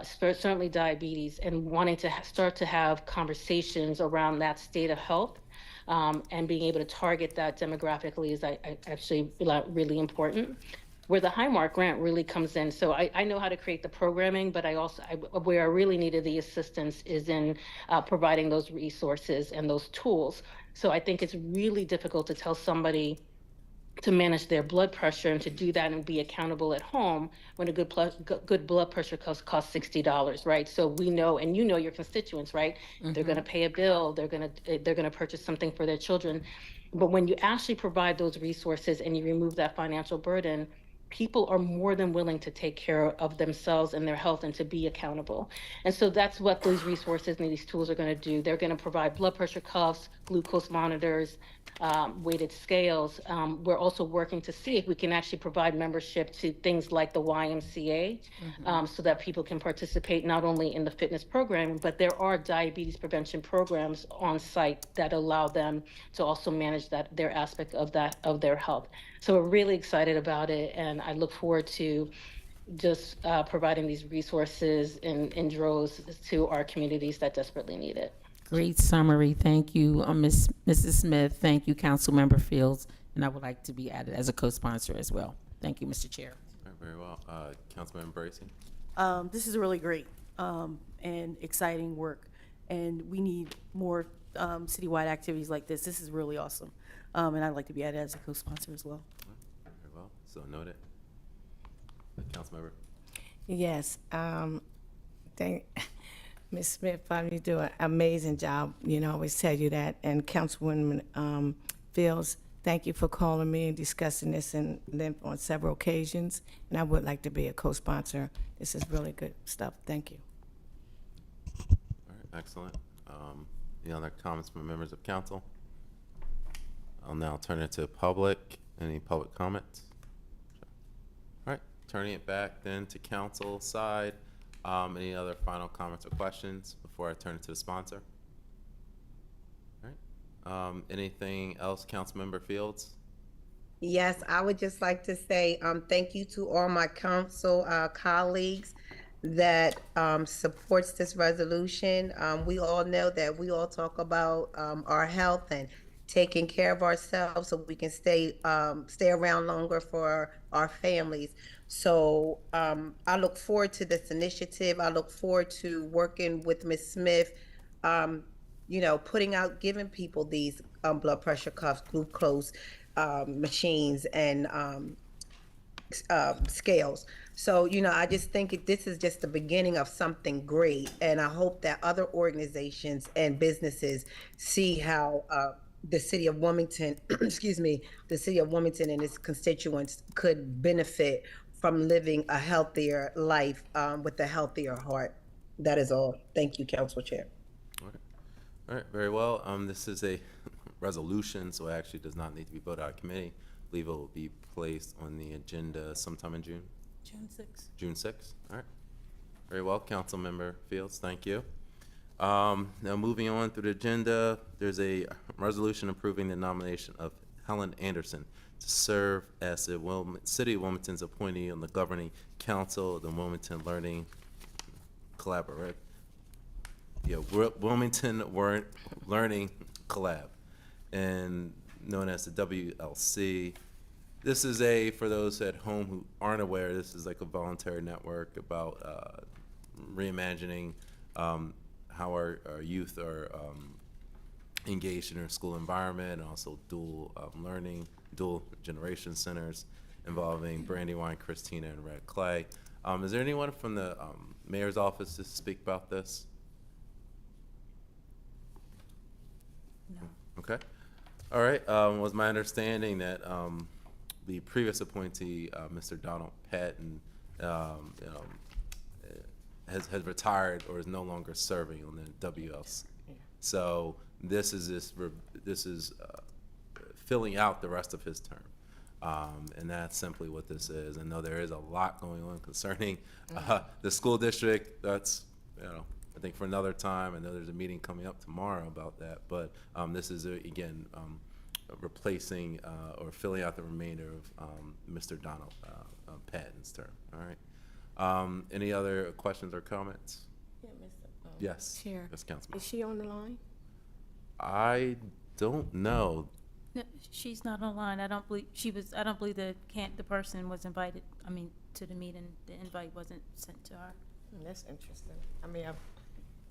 certainly diabetes, and wanting to start to have conversations around that state of health and being able to target that demographically is actually really important. Where the Highmark grant really comes in. So I know how to create the programming, but where I really needed the assistance is in providing those resources and those tools. So I think it's really difficult to tell somebody to manage their blood pressure and to do that and be accountable at home when a good blood pressure costs $60, right? So we know, and you know your constituents, right? Mm-hmm. They're going to pay a bill, they're going to purchase something for their children. But when you actually provide those resources and you remove that financial burden, people are more than willing to take care of themselves and their health and to be accountable. And so that's what those resources and these tools are going to do. They're going to provide blood pressure cuffs, glucose monitors, weighted scales. We're also working to see if we can actually provide membership to things like the YMCA, so that people can participate not only in the fitness program, but there are diabetes prevention programs on site that allow them to also manage their aspect of their health. So we're really excited about it, and I look forward to just providing these resources in droves to our communities that desperately need it.
Great summary. Thank you, Mrs. Smith. Thank you, Councilmember Fields. And I would like to be added as a co-sponsor as well. Thank you, Mr. Chair.
All right, very well. Councilmember Bracy.
This is really great and exciting work, and we need more citywide activities like this. This is really awesome, and I'd like to be added as a co-sponsor as well.
Very well. So noted. Councilmember.
Yes, Ms. Smith, you do an amazing job. You know, I always tell you that. And Councilwoman Fields, thank you for calling me and discussing this in length on several occasions. And I would like to be a co-sponsor. This is really good stuff. Thank you.
All right, excellent. Any other comments from members of council? I'll now turn it to public. Any public comments? All right, turning it back then to council side. Any other final comments or questions before I turn it to the sponsor? All right. Anything else, Councilmember Fields?
Yes, I would just like to say thank you to all my council colleagues that supports this resolution. We all know that we all talk about our health and taking care of ourselves so we can stay around longer for our families. So I look forward to this initiative. I look forward to working with Ms. Smith putting out, giving people these blood pressure cuffs, glucose machines, and scales. So, I just think this is just the beginning of something great. And I hope that other organizations and businesses see how the city of Wilmington, excuse me, the city of Wilmington and its constituents could benefit from living a healthier life with a healthier heart. That is all. Thank you, Council Chair.
All right, very well. This is a resolution, so it actually does not need to be voted out of committee. I believe it will be placed on the agenda sometime in June.
June 6th.
June 6th. All right. Very well, Councilmember Fields. Thank you. Now moving on through the agenda, there's a resolution approving the nomination of Helen Anderson to serve as the City of Wilmington's appointee on the governing council of the Wilmington Learning Collaborative. Yeah, Wilmington Learning Collab, and known as the WLC. This is for those at home who aren't aware, this is like a voluntary network about reimagining how our youth are engaged in their school environment, and also dual learning, dual generation centers involving Brandywine, Christina, and Red Clay. Is there anyone from the mayor's office to speak about this?
No.
Okay. All right. Was my understanding that the previous appointee, Mr. Donald Patton, has retired or is no longer serving on the WLC. So this is filling out the rest of his term. And that's simply what this is. I know there is a lot going on concerning the school district. That's, I think for another time. I know there's a meeting coming up tomorrow about that. But this is, again, replacing or filling out the remainder of Mr. Donald Patton's term. All right. Any other questions or comments?
Yeah, Mr.
Yes.
Chair.
Yes, Councilman.
Is she on the line?
I don't know.
No, she's not online. I don't believe she was. I don't believe the person was invited. I mean, to the meeting. The invite wasn't sent to her.
That's interesting. I mean, I'll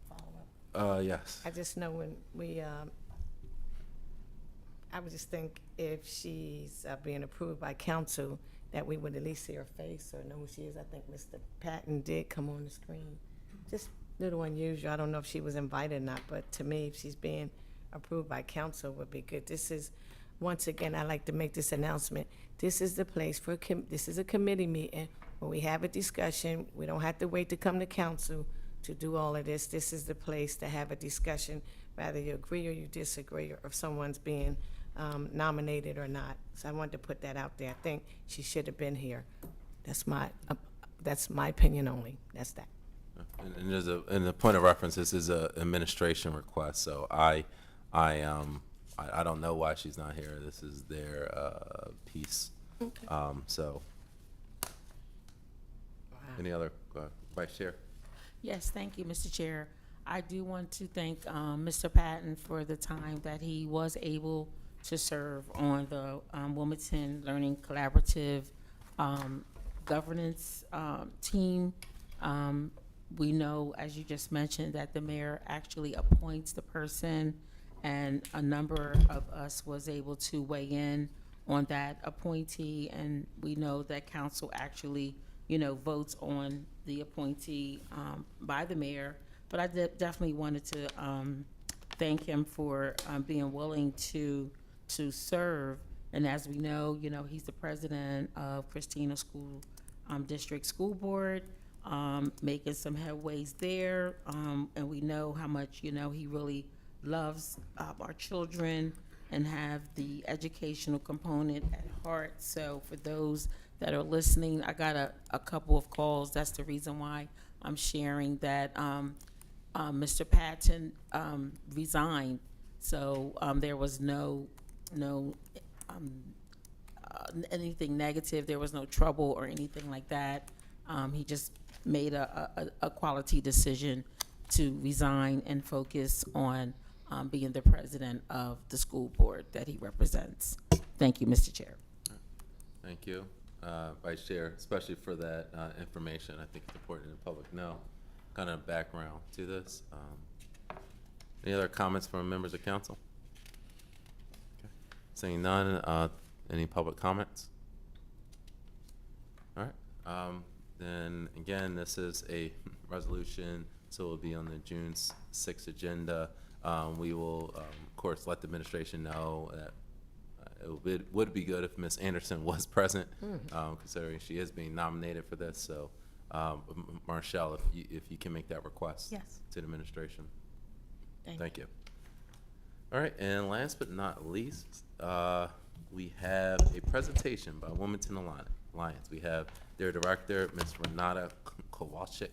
follow up.
Yes.
I just know when we, I would just think if she's being approved by council, that we would at least see her face or know who she is. I think Mr. Patton did come on the screen. Just a little unusual. I don't know if she was invited or not, but to me, if she's being approved by council, would be good. This is, once again, I like to make this announcement. This is the place for, this is a committee meeting where we have a discussion. We don't have to wait to come to council to do all of this. This is the place to have a discussion, whether you agree or you disagree, or if someone's being nominated or not. So I wanted to put that out there. I think she should have been here. That's my opinion only. That's that.
And there's a point of reference. This is a administration request, so I don't know why she's not here. This is their piece.
Okay.
So, any other Vice Chair?
Yes, thank you, Mr. Chair. I do want to thank Mr. Patton for the time that he was able to serve on the Wilmington Learning Collaborative governance team. We know, as you just mentioned, that the mayor actually appoints the person, and a number of us was able to weigh in on that appointee, and we know that council actually, votes on the appointee by the mayor. But I definitely wanted to thank him for being willing to serve. And as we know, he's the president of Christina School District School Board, making some headways there. And we know how much, he really loves our children and have the educational component at heart. So for those that are listening, I got a couple of calls. That's the reason why I'm sharing that Mr. Patton resigned. So there was no anything negative. There was no trouble or anything like that. He just made a quality decision to resign and focus on being the president of the school board that he represents. Thank you, Mr. Chair.
Thank you, Vice Chair, especially for that information. I think it's important the public know kind of background to this. Any other comments from members of council? Okay. Seeing none, any public comments? All right, then again, this is a resolution, so it will be on the June 6th agenda. We will, of course, let the administration know that it would be good if Ms. Anderson was present, considering she is being nominated for this. So, Marshall, if you can make that request
Yes.
to the administration. Thank you. All right, and last but not least, we have a presentation by Wilmington Alliance. We have their director, Ms. Renata Kowalczyk.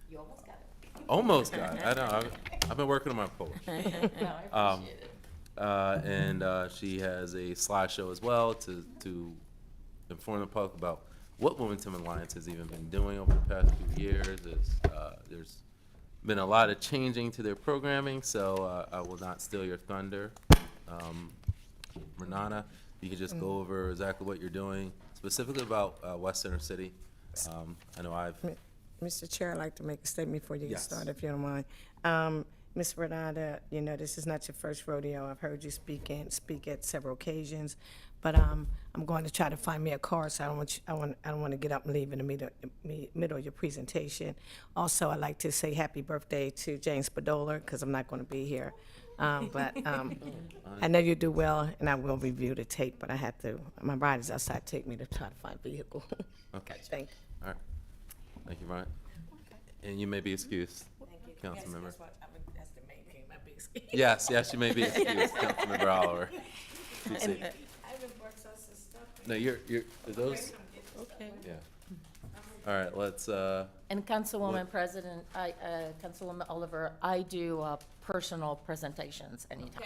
You almost got it.
Almost got it. I know. I've been working on my Polish. And she has a slideshow as well to inform the public about what Wilmington Alliance has even been doing over the past few years. There's been a lot of changing to their programming, so I will not steal your thunder. Renata, you can just go over exactly what you're doing, specifically about West Center City. I know
Mr. Chair, I'd like to make a statement before you get
Yes.
started, if you don't mind. Ms. Renata, you know, this is not your first rodeo. I've heard you speak at several occasions, but I'm going to try to find me a car, so I don't want to get up and leave in the middle of your presentation. Also, I'd like to say happy birthday to James Spadola, because I'm not going to be here. But I know you do well, and I will review the tape, but I have to, my ride is outside, take me to try to find a vehicle.
Okay.
Thank you.
All right. Thank you, Ryan. And you may be excused, council member.
That's the main thing, my big scheme.
Yes, you may be excused, Councilmember Oliver. Be safe. No, you're, are those?
Okay.
Yeah. All right, let's,
And Councilwoman President, Councilwoman Oliver, I do personal presentations anytime.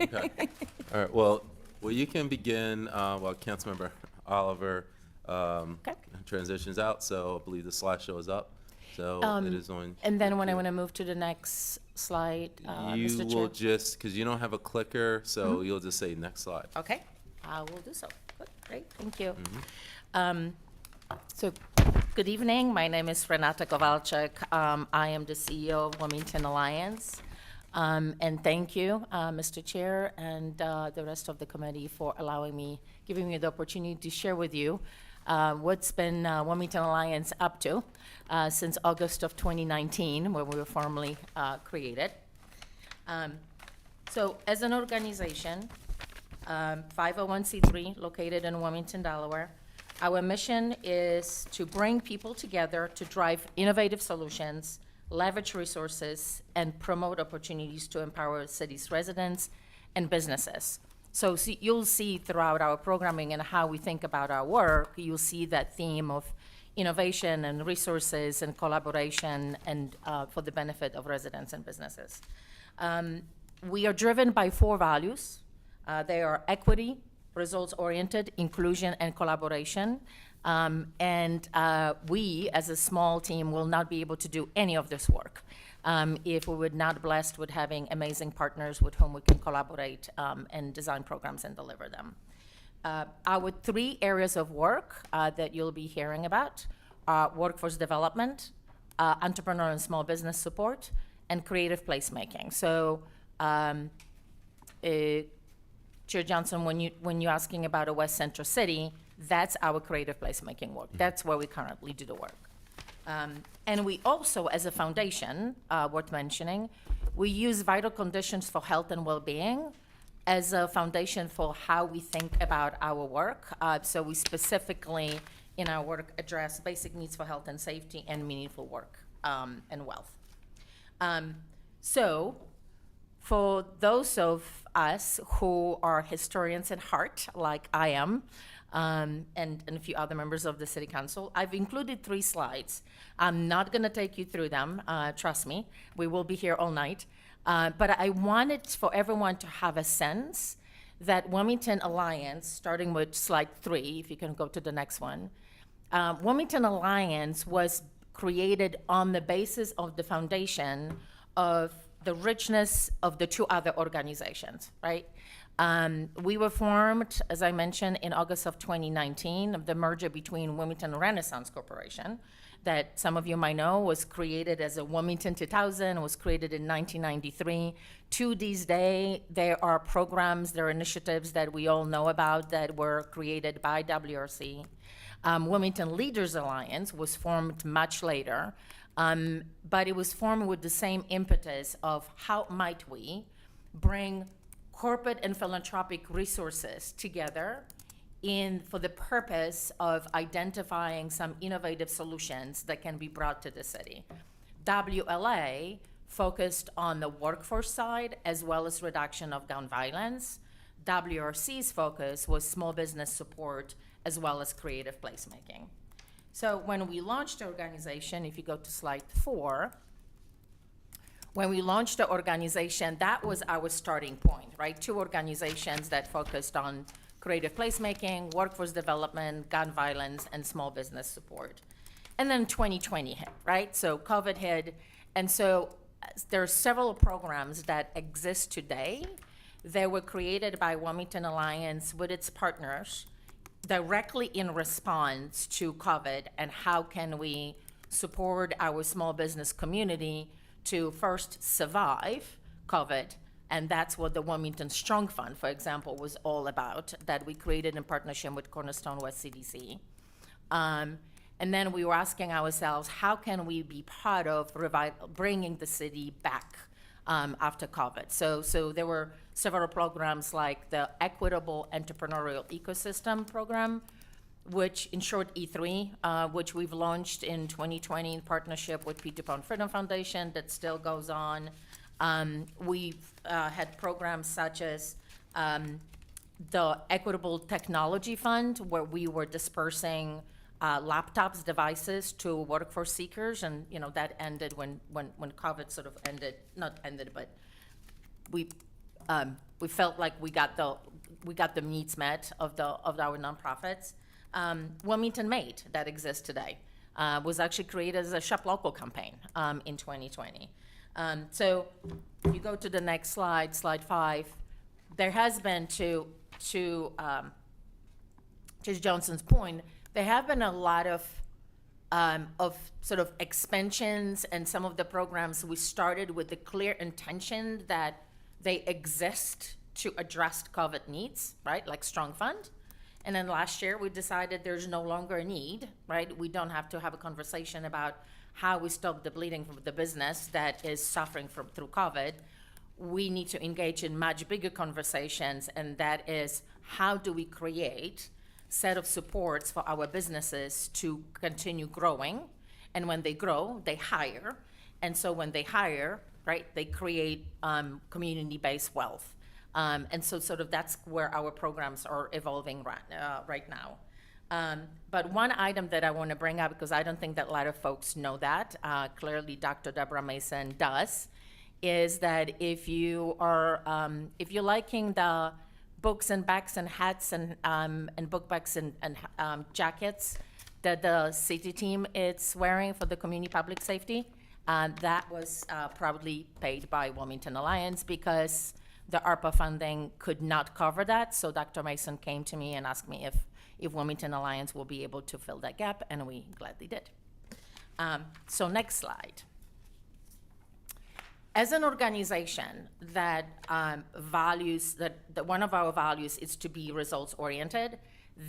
okay. All right, well, you can begin, while Councilmember Oliver, transitions out, so I believe the slideshow is up. So it is on.
And then when I want to move to the next slide,
You
Mr.
will
Chair.
just, because you don't have a clicker, so you'll just say next slide.
Okay, I will do so. Good, great, thank you.
Mm-hmm.
So, good evening. My name is Renata Kowalczyk. I am the CEO of Wilmington Alliance. And thank you, Mr. Chair, and the rest of the committee for giving me the opportunity to share with you what's been Wilmington Alliance up to since August of 2019, when we were formally created. So, as an organization, 501c3 located in Wilmington, Delaware, our mission is to bring people together to drive innovative solutions, leverage resources, and promote opportunities to empower city's residents and businesses. So you'll see throughout our programming and how we think about our work, you'll see that theme of innovation and resources and collaboration and for the benefit of residents and businesses. We are driven by 4 values. They are equity, results-oriented, inclusion, and collaboration. We, as a small team, will not be able to do any of this work if we were not blessed with having amazing partners with whom we can collaborate and design programs and deliver them. Our 3 areas of work that you'll be hearing about are workforce development, entrepreneur and small business support, and creative placemaking. So, Chair Johnson, when you're asking about a West Central City, that's our creative placemaking work. That's where we currently do the work. And we also, as a foundation, worth mentioning, we use vital conditions for health and well-being as a foundation for how we think about our work. So we specifically, in our work, address basic needs for health and safety and meaningful work and wealth. So for those of us who are historians at heart, like I am, and a few other members of the City Council, I've included 3 slides. I'm not going to take you through them, trust me. We will be here all night. But I wanted for everyone to have a sense that Wilmington Alliance, starting with slide 3, if you can go to the next one, Wilmington Alliance was created on the basis of the foundation of the richness of the 2 other organizations, right? We were formed, as I mentioned, in August of 2019, of the merger between Wilmington Renaissance Corporation, that some of you might know was created as a Wilmington 2000, was created in 1993. To this day, there are programs, there are initiatives that we all know about that were created by WRC. Wilmington Leaders Alliance was formed much later, but it was formed with the same impetus of how might we bring corporate and philanthropic resources together for the purpose of identifying some innovative solutions that can be brought to the city. WLA focused on the workforce side as well as reduction of gun violence. WRC's focus was small business support as well as creative placemaking. So when we launched the organization, if you go to slide 4, when we launched the organization, that was our starting point, right? 2 organizations that focused on creative placemaking, workforce development, gun violence, and small business support. And then 2020 hit, right? So COVID hit, and so there are several programs that exist today that were created by Wilmington Alliance with its partners directly in response to COVID, and how can we support our small business community to first survive COVID. And that's what the Wilmington Strong Fund, for example, was all about, that we created in partnership with Cornerstone West CDC. And then we were asking ourselves, how can we be part of bringing the city back after COVID? So there were several programs like the Equitable Entrepreneurial Ecosystem Program, which in short E3, which we've launched in 2020 in partnership with Peter Pan Freedom Foundation, that still goes on. We've had programs such as the Equitable Technology Fund, where we were dispersing laptops, devices to workforce seekers, and that ended when COVID sort of ended, not ended, but we felt like we got the needs met of our nonprofits. Wilmington Made, that exists today, was actually created as a Shop Local campaign in 2020. So if you go to the next slide, slide 5, there has been, to Judge Johnson's point, there have been a lot of sort of expansions, and some of the programs we started with the clear intention that they exist to address COVID needs, right, like Strong Fund. And then last year, we decided there's no longer a need, right? We don't have to have a conversation about how we stop the bleeding from the business that is suffering through COVID. We need to engage in much bigger conversations, and that is, how do we create set of supports for our businesses to continue growing? And when they grow, they hire. And so when they hire, right, they create community-based wealth. And so sort of that's where our programs are evolving right now. But one item that I want to bring up, because I don't think that a lot of folks know that, clearly Dr. Deborah Mason does, is that if you're liking the books and bags and hats and book bags and jackets that the city team is wearing for the community public safety, that was proudly paid by Wilmington Alliance, because the ARPA funding could not cover that. So Dr. Mason came to me and asked me if Wilmington Alliance will be able to fill that gap, and we gladly did. So next slide. As an organization that values, that one of our values is to be results-oriented,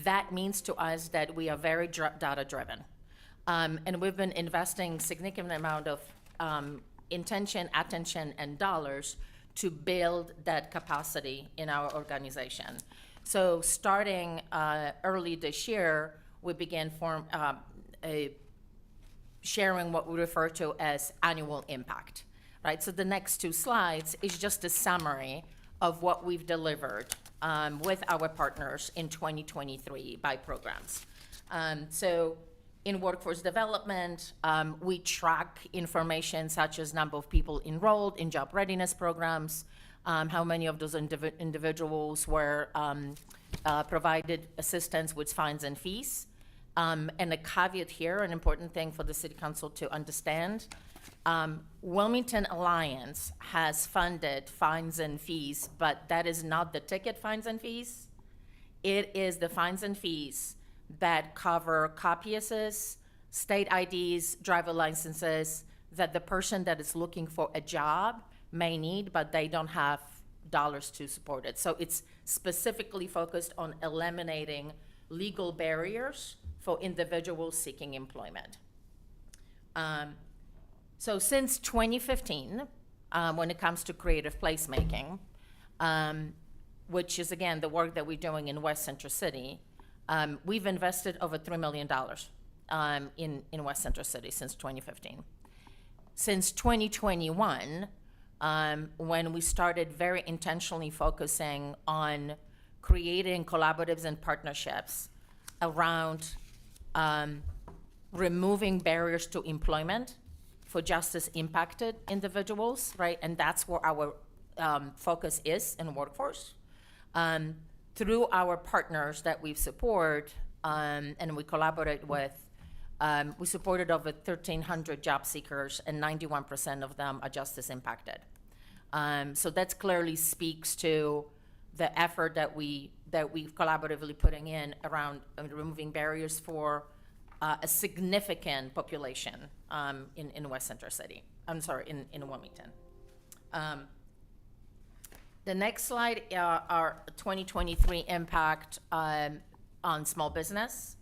that means to us that we are very data-driven. And we've been investing significant amount of intention, attention, and dollars to build that capacity in our organization. So starting early this year, we began sharing what we refer to as annual impact, right? So the next 2 slides is just a summary of what we've delivered with our partners in 2023 by programs. So in workforce development, we track information such as number of people enrolled in job readiness programs, how many of those individuals were provided assistance with fines and fees. And a caveat here, an important thing for the City Council to understand, Wilmington Alliance has funded fines and fees, but that is not the ticket fines and fees. It is the fines and fees that cover copyists, state IDs, driver licenses that the person that is looking for a job may need, but they don't have dollars to support it. So it's specifically focused on eliminating legal barriers for individuals seeking employment. So since 2015, when it comes to creative placemaking, which is, again, the work that we're doing in West Central City, we've invested over $3 million in West Central City since 2015. Since 2021, when we started very intentionally focusing on creating collaboratives and partnerships around removing barriers to employment for justice impacted individuals, right? And that's where our focus is in workforce. Through our partners that we support and we collaborate with, we supported over 1,300 job seekers, and 91% of them are justice impacted. So that clearly speaks to the effort that we've collaboratively putting in around removing barriers for a significant population in West Central City. I'm sorry, in Wilmington. The next slide our 2023 impact on small business.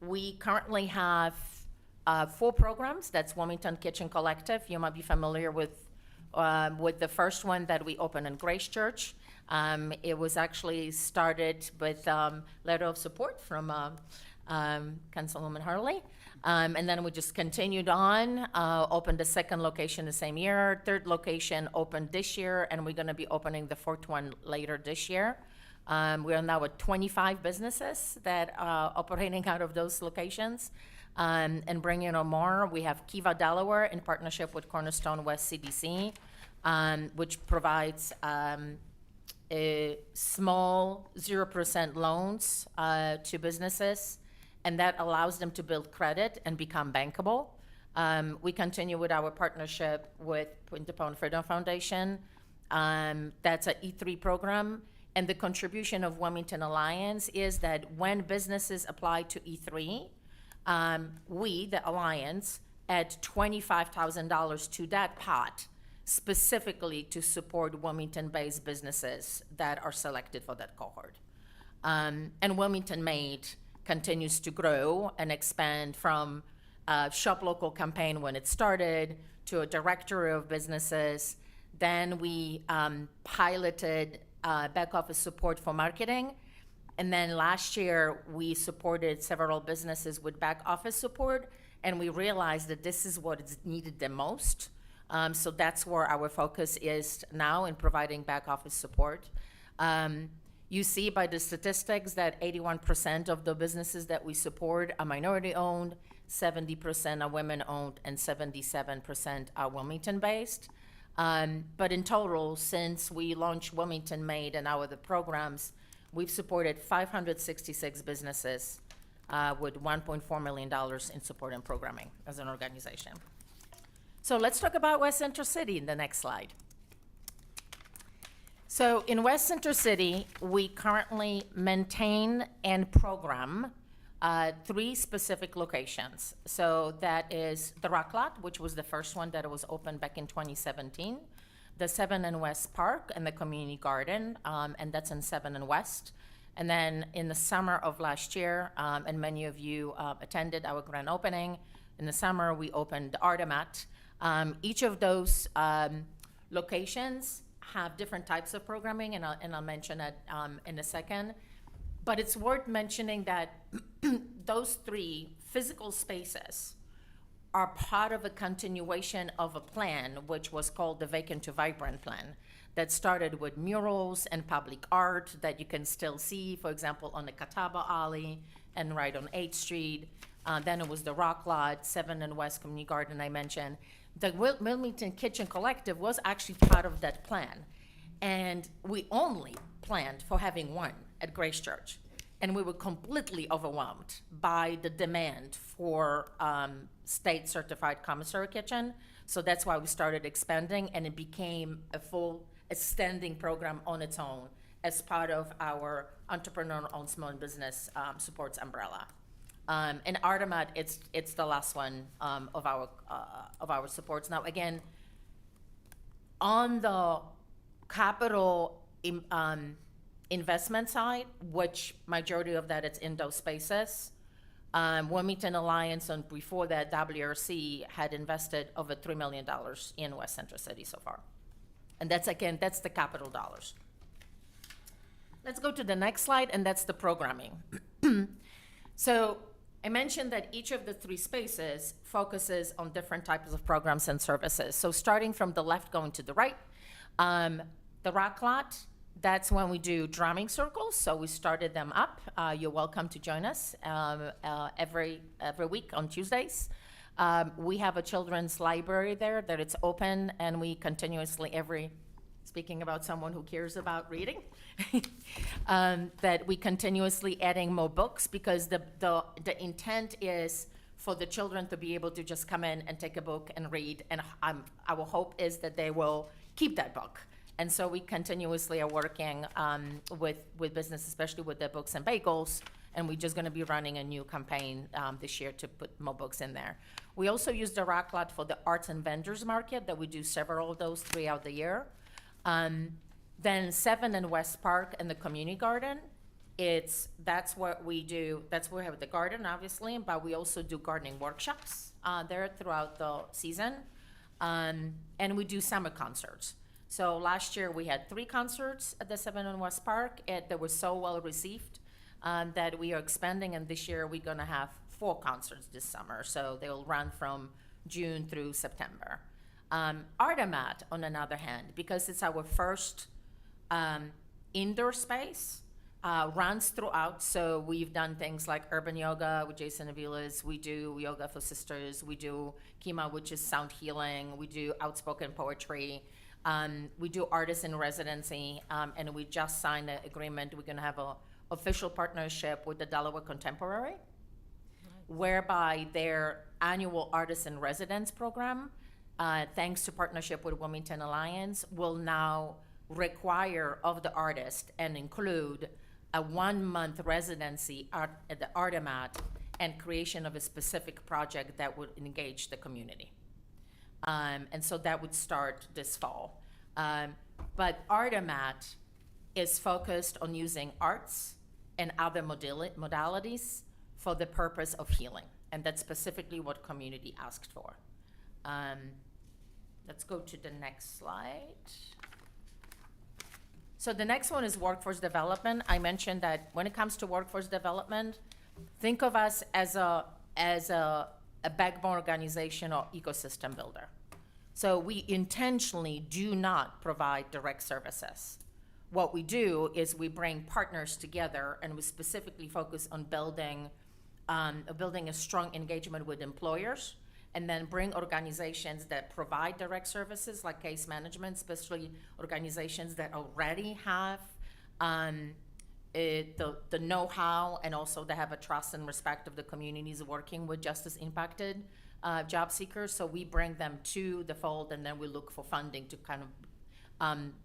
We currently have 4 programs. That's Wilmington Kitchen Collective. You might be familiar with the first one that we opened in Grace Church. It was actually started with letter of support from Councilwoman Hurley. And then we just continued on, opened a second location the same year, third location opened this year, and we're gonna be opening the 4th one later this year. We are now at 25 businesses that are operating out of those locations. And bringing on more, we have Kiva, Delaware, in partnership with Cornerstone West CDC, which provides a small 0% loans to businesses, and that allows them to build credit and become bankable. We continue with our partnership with Punta Pond Freedom Foundation. That's an E3 program, and the contribution of Wilmington Alliance is that when businesses apply to E3, we, the Alliance, add $25,000 to that pot specifically to support Wilmington-based businesses that are selected for that cohort. And Wilmington Made continues to grow and expand from a Shop Local campaign when it started to a directory of businesses. Then we piloted back office support for marketing. And then last year, we supported several businesses with back office support, and we realized that this is what is needed the most. So that's where our focus is now in providing back office support. You see by the statistics that 81% of the businesses that we support are minority-owned, 70% are women-owned, and 77% are Wilmington-based. But in total, since we launched Wilmington Made and our other programs, we've supported 566 businesses with $1.4 million in support and programming as an organization. So let's talk about West Central City in the next slide. So in West Central City, we currently maintain and program 3 specific locations. So that is the Rock Lot, which was the first one that was opened back in 2017, the 7 and West Park and the Community Garden, and that's in 7 and West. And then in the summer of last year, and many of you attended our grand opening, in the summer we opened Artemat. Each of those locations have different types of programming, and I'll mention that in a second. But it's worth mentioning that those 3 physical spaces are part of a continuation of a plan, which was called the Vacant to Vibrant plan, that started with murals and public art that you can still see, for example, on the Catawba Alley and right on 8th Street. Then it was the Rock Lot, 7 and West Community Garden I mentioned. The Wilmington Kitchen Collective was actually part of that plan. And we only planned for having one at Grace Church. And we were completely overwhelmed by the demand for state certified commissary kitchen. So that's why we started expanding, and it became a standing program on its own as part of our entrepreneur-owned small business supports umbrella. And Artemat, it's the last one of our supports. Now, again, on the capital investment side, which majority of that is in those spaces, Wilmington Alliance and before that WRC had invested over $3 million in West Central City so far. And that's the capital dollars. Let's go to the next slide, and that's the programming. So I mentioned that each of the three spaces focuses on different types of programs and services. So starting from the left going to the right, the Rock Lot, that's when we do drumming circles. So we started them up. You're welcome to join us every week on Tuesdays. We have a children's library there that it's open, and we continuously speaking about someone who cares about reading, that we continuously adding more books because the intent is for the children to be able to just come in and take a book and read. And our hope is that they will keep that book. And so we continuously are working with business, especially with their books and bagels. And we're just going to be running a new campaign this year to put more books in there. We also use the Rock Lot for the arts and vendors market that we do several of those throughout the year. Then 7 and West Park and the community garden, that's what we do. That's where we have the garden, obviously, but we also do gardening workshops there throughout the season. And we do summer concerts. So last year we had 3 concerts at the 7 and West Park. They were so well received that we are expanding, and this year we're gonna have 4 concerts this summer. So they will run from June through September. Artemat, on another hand, because it's our first indoor space, runs throughout. So we've done things like urban yoga with Jason Aviles. We do yoga for sisters. We do Kima, which is sound healing. We do outspoken poetry. We do artists in residency, and we just signed an agreement. We're gonna have an official partnership with the Delaware Contemporary, whereby their annual Artists in Residence program, thanks to partnership with Wilmington Alliance, will now require of the artist and include a 1-month residency at the Artemat and creation of a specific project that would engage the community. And so that would start this fall. But Artemat is focused on using arts and other modalities for the purpose of healing. And that's specifically what community asked for. Let's go to the next slide. So the next one is workforce development. I mentioned that when it comes to workforce development, think of us as a backbone organization or ecosystem builder. So we intentionally do not provide direct services. What we do is we bring partners together, and we specifically focus on building a strong engagement with employers, and then bring organizations that provide direct services like case management, especially organizations that already have the know-how, and also they have a trust and respect of the communities working with justice impacted job seekers. So we bring them to the fold, and then we look for funding to kind of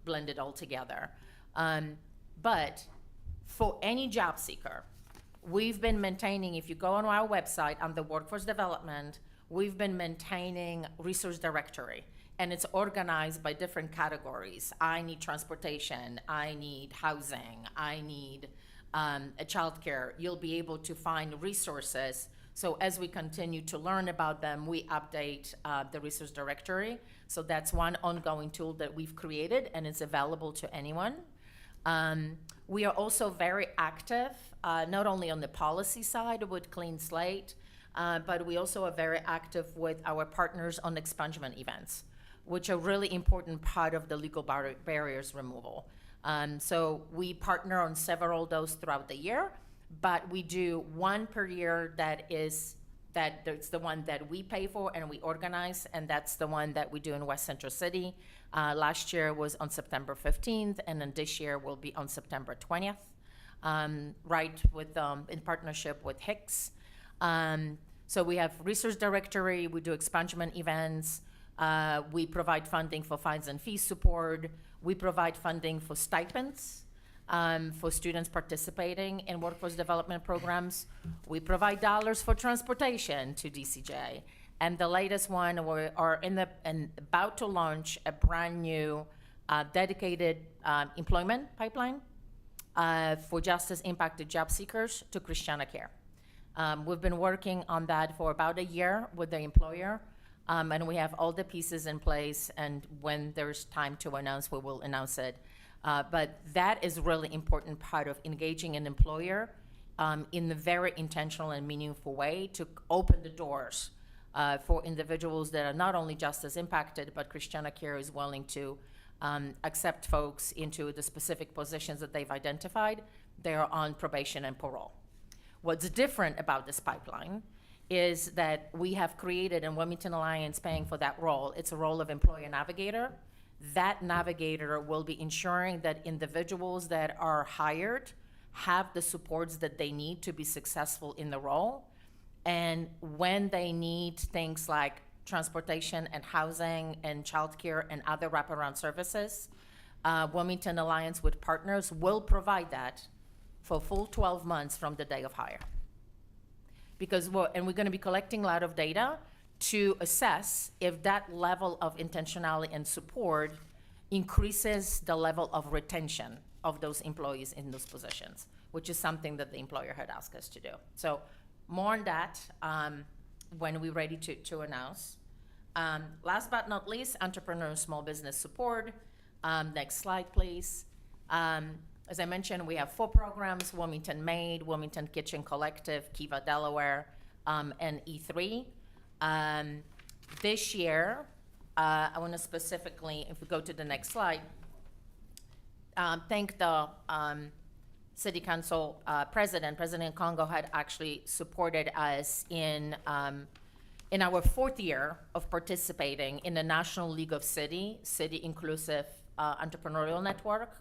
blend it all together. But for any job seeker, we've been maintaining, if you go on our website on the workforce development, we've been maintaining resource directory, and it's organized by different categories. I need transportation, I need housing, I need a childcare. You'll be able to find resources. So as we continue to learn about them, we update the resource directory. So that's one ongoing tool that we've created, and it's available to anyone. We are also very active, not only on the policy side with Clean Slate, but we also are very active with our partners on expungement events, which are a really important part of the legal barriers removal. So we partner on several of those throughout the year, but we do one per year that's the one that we pay for and we organize, and that's the one that we do in West Central City. Last year was on September 15th, and then this year will be on September 20th, in partnership with Hicks. So we have resource directory, we do expungement events, we provide funding for fines and fees support, we provide funding for stipends for students participating in workforce development programs. We provide dollars for transportation to DCJ. And the latest one, we are about to launch a brand new dedicated employment pipeline for justice impacted job seekers to Christiana Care. We've been working on that for about a year with the employer, and we have all the pieces in place, and when there's time to announce, we will announce it. But that is a really important part of engaging an employer in a very intentional and meaningful way to open the doors for individuals that are not only justice impacted, but Christiana Care is willing to accept folks into the specific positions that they've identified. They're on probation and parole. What's different about this pipeline is that we have created, and Wilmington Alliance paying for that role, it's a role of employer navigator. That navigator will be ensuring that individuals that are hired have the supports that they need to be successful in the role. And when they need things like transportation and housing and childcare and other wraparound services, Wilmington Alliance with partners will provide that for full 12 months from the day of hire. Because we're going to be collecting a lot of data to assess if that level of intentionality and support increases the level of retention of those employees in those positions, which is something that the employer had asked us to do. So more on that when we're ready to announce. Last but not least, entrepreneur and small business support. Next slide, please. As I mentioned, we have 4 programs: Wilmington Made, Wilmington Kitchen Collective, Kiva Delaware, and E3. This year, I want to specifically, if we go to the next slide, thank the City Council President Congo had actually supported us in our 4th year of participating in the National League of City Inclusive Entrepreneurial Network.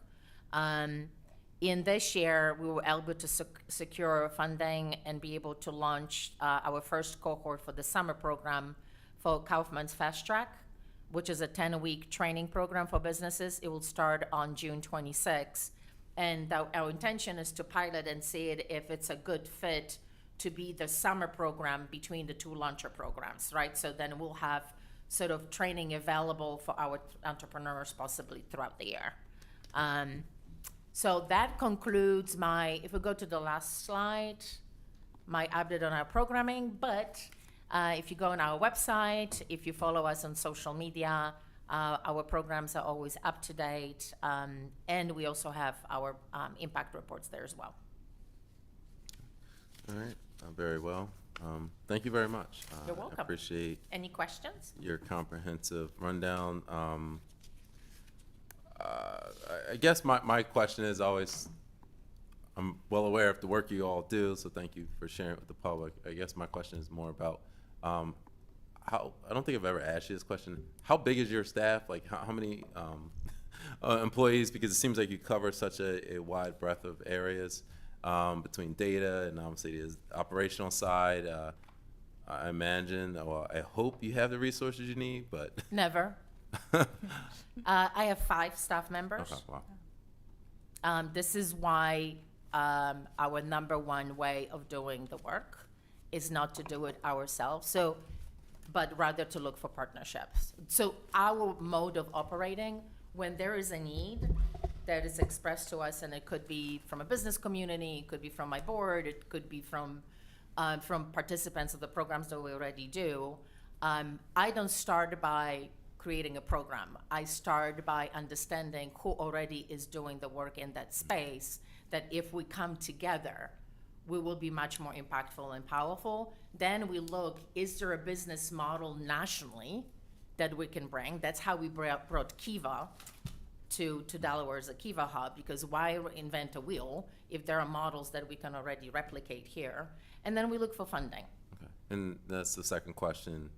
In this year, we were able to secure funding and be able to launch our first cohort for the summer program for Kaufman's Fast Track, which is a 10-week training program for businesses. It will start on June 26. And our intention is to pilot and see if it's a good fit to be the summer program between the 2 launcher programs, right? So then we'll have sort of training available for our entrepreneurs possibly throughout the year. So that concludes if we go to the last slide, my update on our programming. But if you go on our website, if you follow us on social media, our programs are always up to date. And we also have our impact reports there as well.
All right, very well. Thank you very much.
You're welcome.
I appreciate
Any questions?
your comprehensive rundown. I guess my question is always, I'm well aware of the work you all do, so thank you for sharing it with the public. I guess my question is more about how, I don't think I've ever asked you this question. How big is your staff? Like how many employees? Because it seems like you cover such a wide breadth of areas between data and obviously the operational side. I imagine, well, I hope you have the resources you need, but.
Never. I have 5 staff members.
Okay, wow.
This is why our number one way of doing the work is not to do it ourselves, but rather to look for partnerships. So our mode of operating, when there is a need that is expressed to us, and it could be from a business community, it could be from my board, it could be from participants of the programs that we already do, I don't start by creating a program. I start by understanding who already is doing the work in that space, that if we come together, we will be much more impactful and powerful. Then we look, is there a business model nationally that we can bring? That's how we brought Kiva to Delaware as a Kiva hub, because why invent a wheel if there are models that we can already replicate here? And then we look for funding.
Okay. And that's the second question.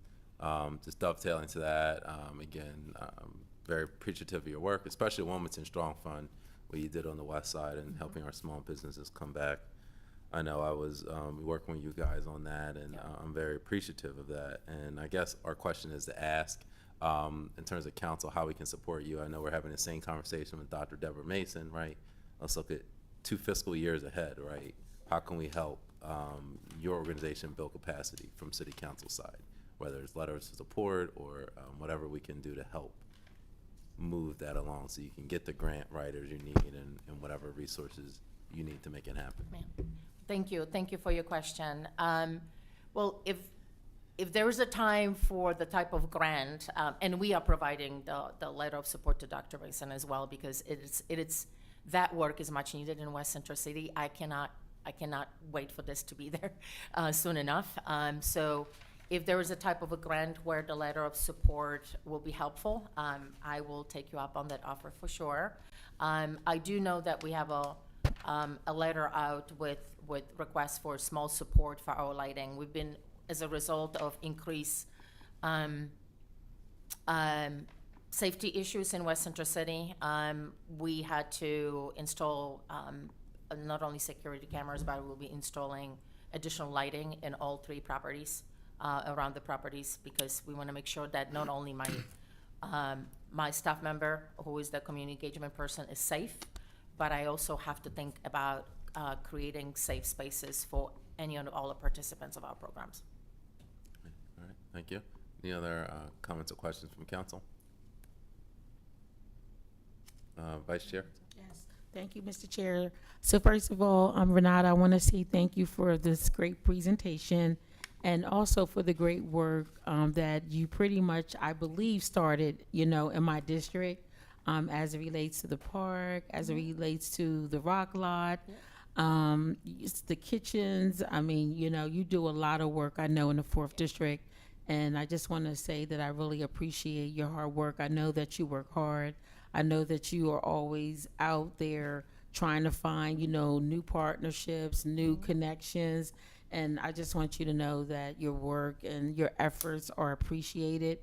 Just dovetailing to that, again, very appreciative of your work, especially Wilmington Strong Fund, what you did on the west side and helping our small businesses come back. I know I was working with you guys on that, and I'm very appreciative of that. And I guess our question is to ask, in terms of council, how we can support you. I know we're having the same conversation with Dr. Deborah Mason, right? let's look at 2 fiscal years ahead, right? How can we help your organization build capacity from city council side, whether it's letters of support or whatever we can do to help move that along so you can get the grant writers you need and whatever resources you need to make it happen.
Thank you. Thank you for your question. Well, if there is a time for the type of grant, and we are providing the letter of support to Dr. Mason as well, because that work is much needed in West Central City. I cannot wait for this to be there soon enough. So if there is a type of a grant where the letter of support will be helpful, I will take you up on that offer for sure. I do know that we have a letter out with requests for small support for our lighting. We've been, as a result of increased safety issues in West Central City, we had to install not only security cameras, but we'll be installing additional lighting in all 3 properties, around the properties, because we want to make sure that not only my staff member, who is the community engagement person, is safe, but I also have to think about creating safe spaces for any and all the participants of our programs.
All right, thank you. Any other comments or questions from council? Vice Chair?
Yes, thank you, Mr. Chair. So first of all, Renata, I want to say thank you for this great presentation and also for the great work that you pretty much, I believe, started, in my district as it relates to the park, as it relates to the rock lot, the kitchens. I mean, you do a lot of work, I know, in the 4th District. And I just want to say that I really appreciate your hard work. I know that you work hard. I know that you are always out there trying to find, new partnerships, new connections. And I just want you to know that your work and your efforts are appreciated,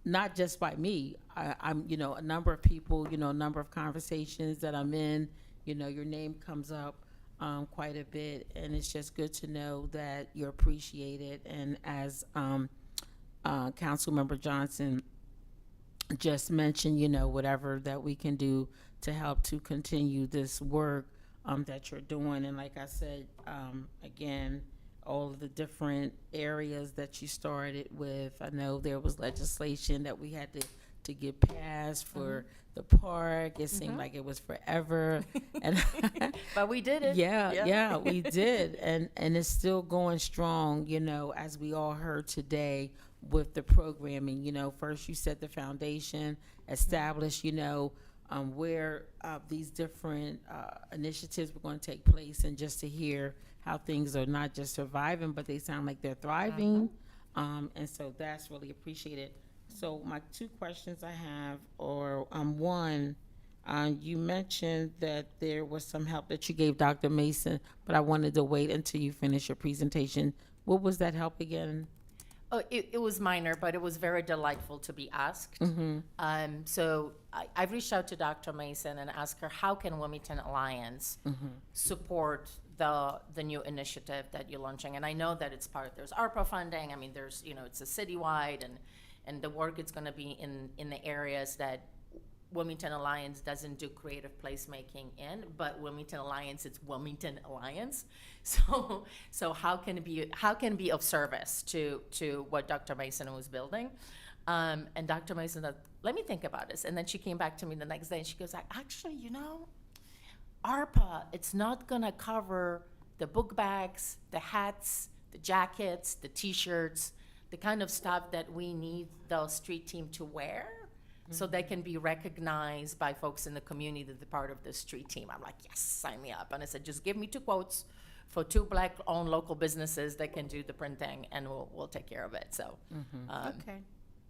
not just by me. I'm, a number of people, a number of conversations that I'm in, your name comes up quite a bit. And it's just good to know that you're appreciated. And as Councilmember Johnson just mentioned, whatever that we can do to help to continue this work that you're doing. And like I said, again, all of the different areas that you started with, I know there was legislation that we had to get passed for the park. It seemed like it was forever. And
But we did it.
yeah, we did. And it's still going strong, as we all heard today with the programming. First you set the foundation, establish, where these different initiatives were going to take place, and just to hear how things are not just surviving, but they sound like they're thriving. And so that's really appreciated. So my 2 questions I have are, one, you mentioned that there was some help that you gave Dr. Mason, but I wanted to wait until you finish your presentation. What was that help again?
Oh, it was minor, but it was very delightful to be asked. So I've reached out to Dr. Mason and asked her, how can Wilmington Alliance support the new initiative that you're launching? And I know that there's ARPA funding. I mean, there's, it's a citywide, and the work is going to be in the areas that Wilmington Alliance doesn't do creative placemaking in, but Wilmington Alliance, it's Wilmington Alliance. So how can it be of service to what Dr. Mason was building? And Dr. Mason said, let me think about this. And then she came back to me the next day and she goes, actually, ARPA, it's not gonna cover the book bags, the hats, the jackets, the t-shirts, the kind of stuff that we need the street team to wear. So they can be recognized by folks in the community that they're part of the street team. I'm like, yes, sign me up. And I said, just give me 2 quotes for 2 Black-owned local businesses that can do the printing, and we'll take care of it. So,
Okay.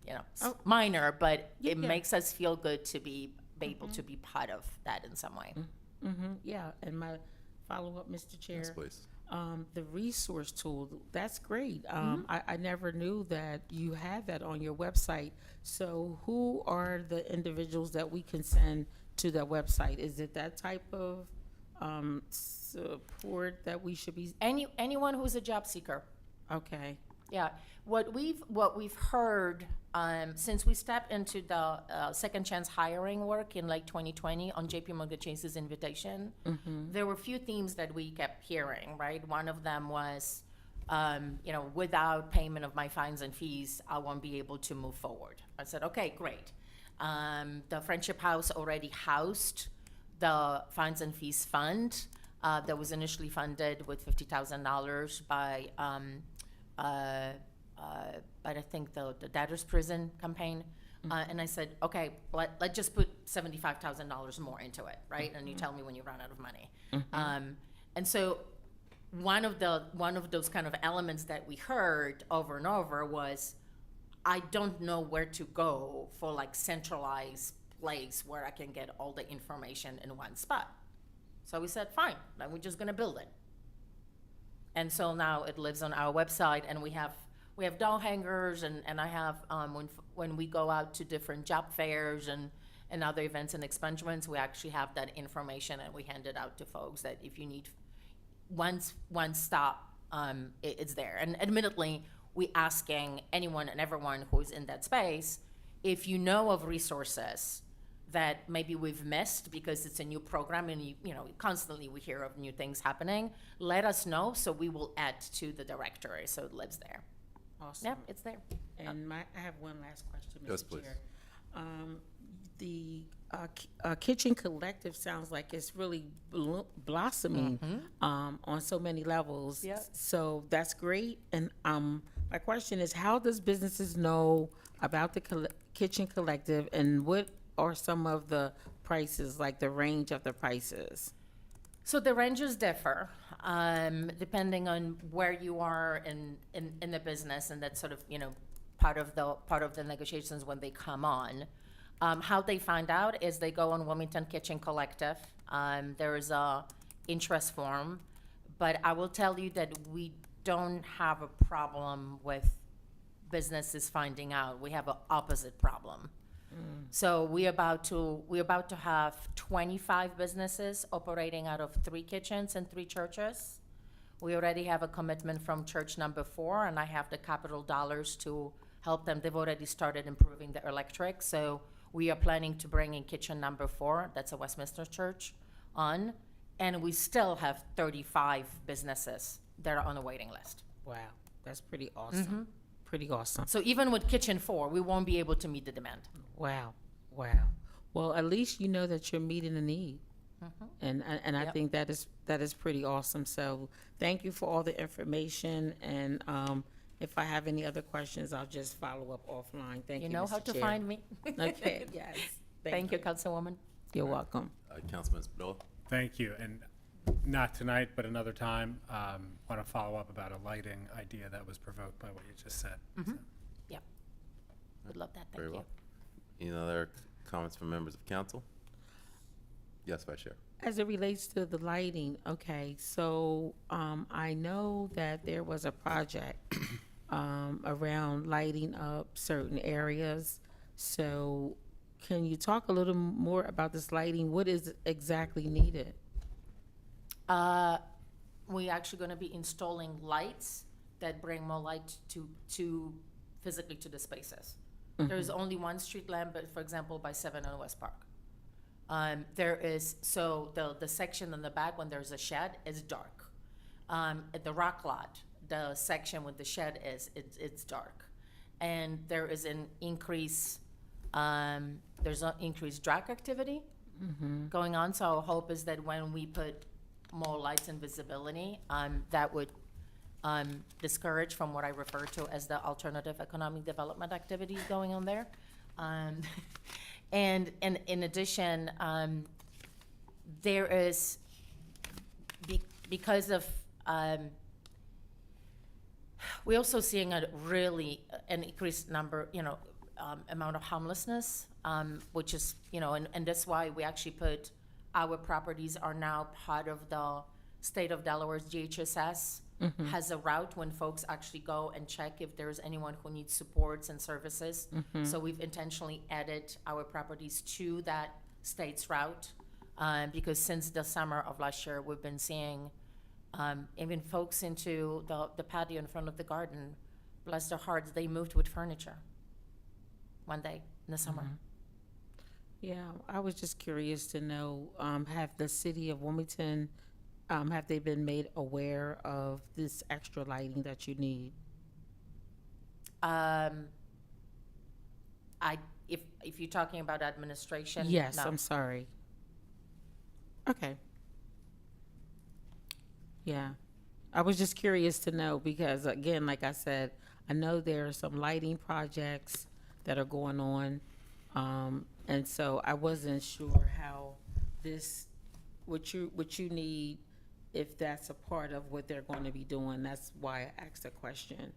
it's minor, but it makes us feel good to be able to be part of that in some way.
Yeah, and my follow-up, Mr. Chair.
Yes, please.
The resource tool, that's great. I never knew that you had that on your website. So who are the individuals that we can send to that website? Is it that type of support that we should be?
Anyone who's a job seeker.
Okay.
Yeah, what we've heard, since we stepped into the second chance hiring work in like 2020 on JP Morgan Chase's invitation, there were a few themes that we kept hearing, right? One of them was, without payment of my fines and fees, I won't be able to move forward. I said, okay, great. The Friendship House already housed the fines and fees fund that was initially funded with $50,000 by I think the debtor's prison campaign. And I said, okay, let's just put $75,000 more into it, right? And you tell me when you run out of money. And so one of those kind of elements that we heard over and over was, I don't know where to go for like centralized place where I can get all the information in one spot. So we said, fine, then we're just gonna build it. And so now it lives on our website, and we have doll hangers, and I have, when we go out to different job fairs and other events and expungements, we actually have that information, and we hand it out to folks that if you need one stop, it's there. And admittedly, we asking anyone and everyone who is in that space, if you know of resources that maybe we've missed because it's a new program and constantly we hear of new things happening, let us know so we will add to the directory so it lives there.
Awesome.
Yep, it's there.
And I have one last question, Mr.
Yes, please.
Chair. The Kitchen Collective sounds like it's really blossoming on so many levels.
Yep.
So that's great. And my question is, how does businesses know about the Kitchen Collective, and what are some of the prices, like the range of the prices?
So the ranges differ depending on where you are in the business, and that's sort of part of the negotiations when they come on. How they find out is they go on Wilmington Kitchen Collective. There is a interest form, but I will tell you that we don't have a problem with businesses finding out. We have an opposite problem. So we're about to have 25 businesses operating out of 3 kitchens and 3 churches. We already have a commitment from church number 4, and I have the capital dollars to help them. They've already started improving the electric, so we are planning to bring in kitchen number 4, that's a Westminster church, on, and we still have 35 businesses that are on the waiting list.
Wow, that's pretty awesome. Pretty awesome.
So even with kitchen 4, we won't be able to meet the demand.
Wow. Well, at least you know that you're meeting a need. And I think that is pretty awesome. So thank you for all the information. And if I have any other questions, I'll just follow up offline. Thank you,
You know
Mr.
how to
Chair.
find me.
Okay, yes.
Thank you, Councilwoman.
You're welcome.
Councilman Spadilla?
Thank you. And not tonight, but another time, want to follow up about a lighting idea that was provoked by what you just said. So,
Yeah. Would love that.
Very
Thank you.
well. Any other comments from members of council? Yes, Vice Chair.
As it relates to the lighting, okay, so I know that there was a project around lighting up certain areas. So can you talk a little more about this lighting? What is exactly needed?
We actually going to be installing lights that bring more light to physically to the spaces. There is only one street lamp, but for example, by 7 on West Park. There is, so the section in the back when there's a shed is dark. At the Rock Lot, the section with the shed it's dark. And there is an increase, there's an increased drag activity going on. So our hope is that when we put more lights and visibility, that would discourage from what I refer to as the alternative economic development activities going on there. And in addition, there is, because of, we're also seeing an increased number, amount of homelessness, which is, and that's why we actually put our properties are now part of the state of Delaware's GHSS. Has a route when folks actually go and check if there's anyone who needs supports and services. So we've intentionally added our properties to that state's route because since the summer of last year, we've been seeing even folks into the patio in front of the garden bless their hearts, they moved with furniture one day in the summer.
Yeah, I was just curious to know, have the city of Wilmington, have they been made aware of this extra lighting that you need?
If you're talking about administration,
Yes,
no.
I'm sorry. Okay. Yeah, I was just curious to know because, again, like I said, I know there are some lighting projects that are going on. And so I wasn't sure how this, what you need, if that's a part of what they're going to be doing. That's why I asked the question.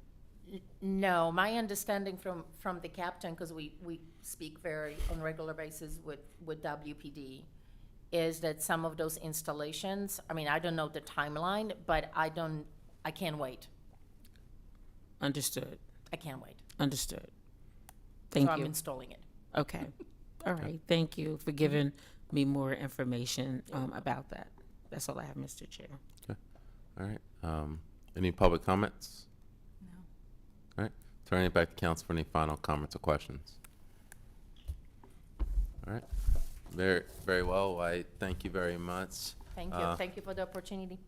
No, my understanding from the captain, because we speak very on a regular basis with WPD, is that some of those installations, I mean, I don't know the timeline, but I can't wait.
Understood.
I can't wait.
Understood. Thank
So I'm
you.
installing it.
Okay. All right. Thank you for giving me more information about that. That's all I have, Mr. Chair.
Okay. All right. Any public comments? No. All right. Turning it back to council for any final comments or questions. All right. Very, very well. I thank you very much.
Thank you. Thank you for the opportunity.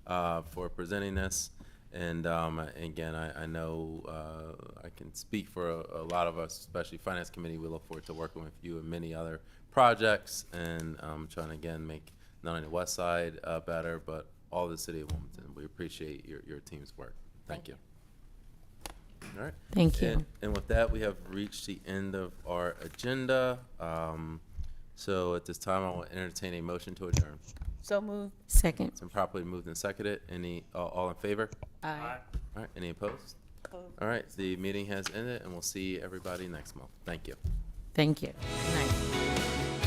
For presenting this. And again, I know I can speak for a lot of us, especially Finance Committee. We look forward to working with you and many other projects and trying to, again, make not only the West Side better, but all the city of Wilmington. We appreciate your team's work. Thank you. All right.
Thank you.
And with that, we have reached the end of our agenda. So at this time, I will entertain a motion to adjourn.
So moved.
Second.
It's been properly moved and seconded. All in favor?
Aye.
All right, any opposed? All right, the meeting has ended, and we'll see everybody next month. Thank you.
Thank you. Good night.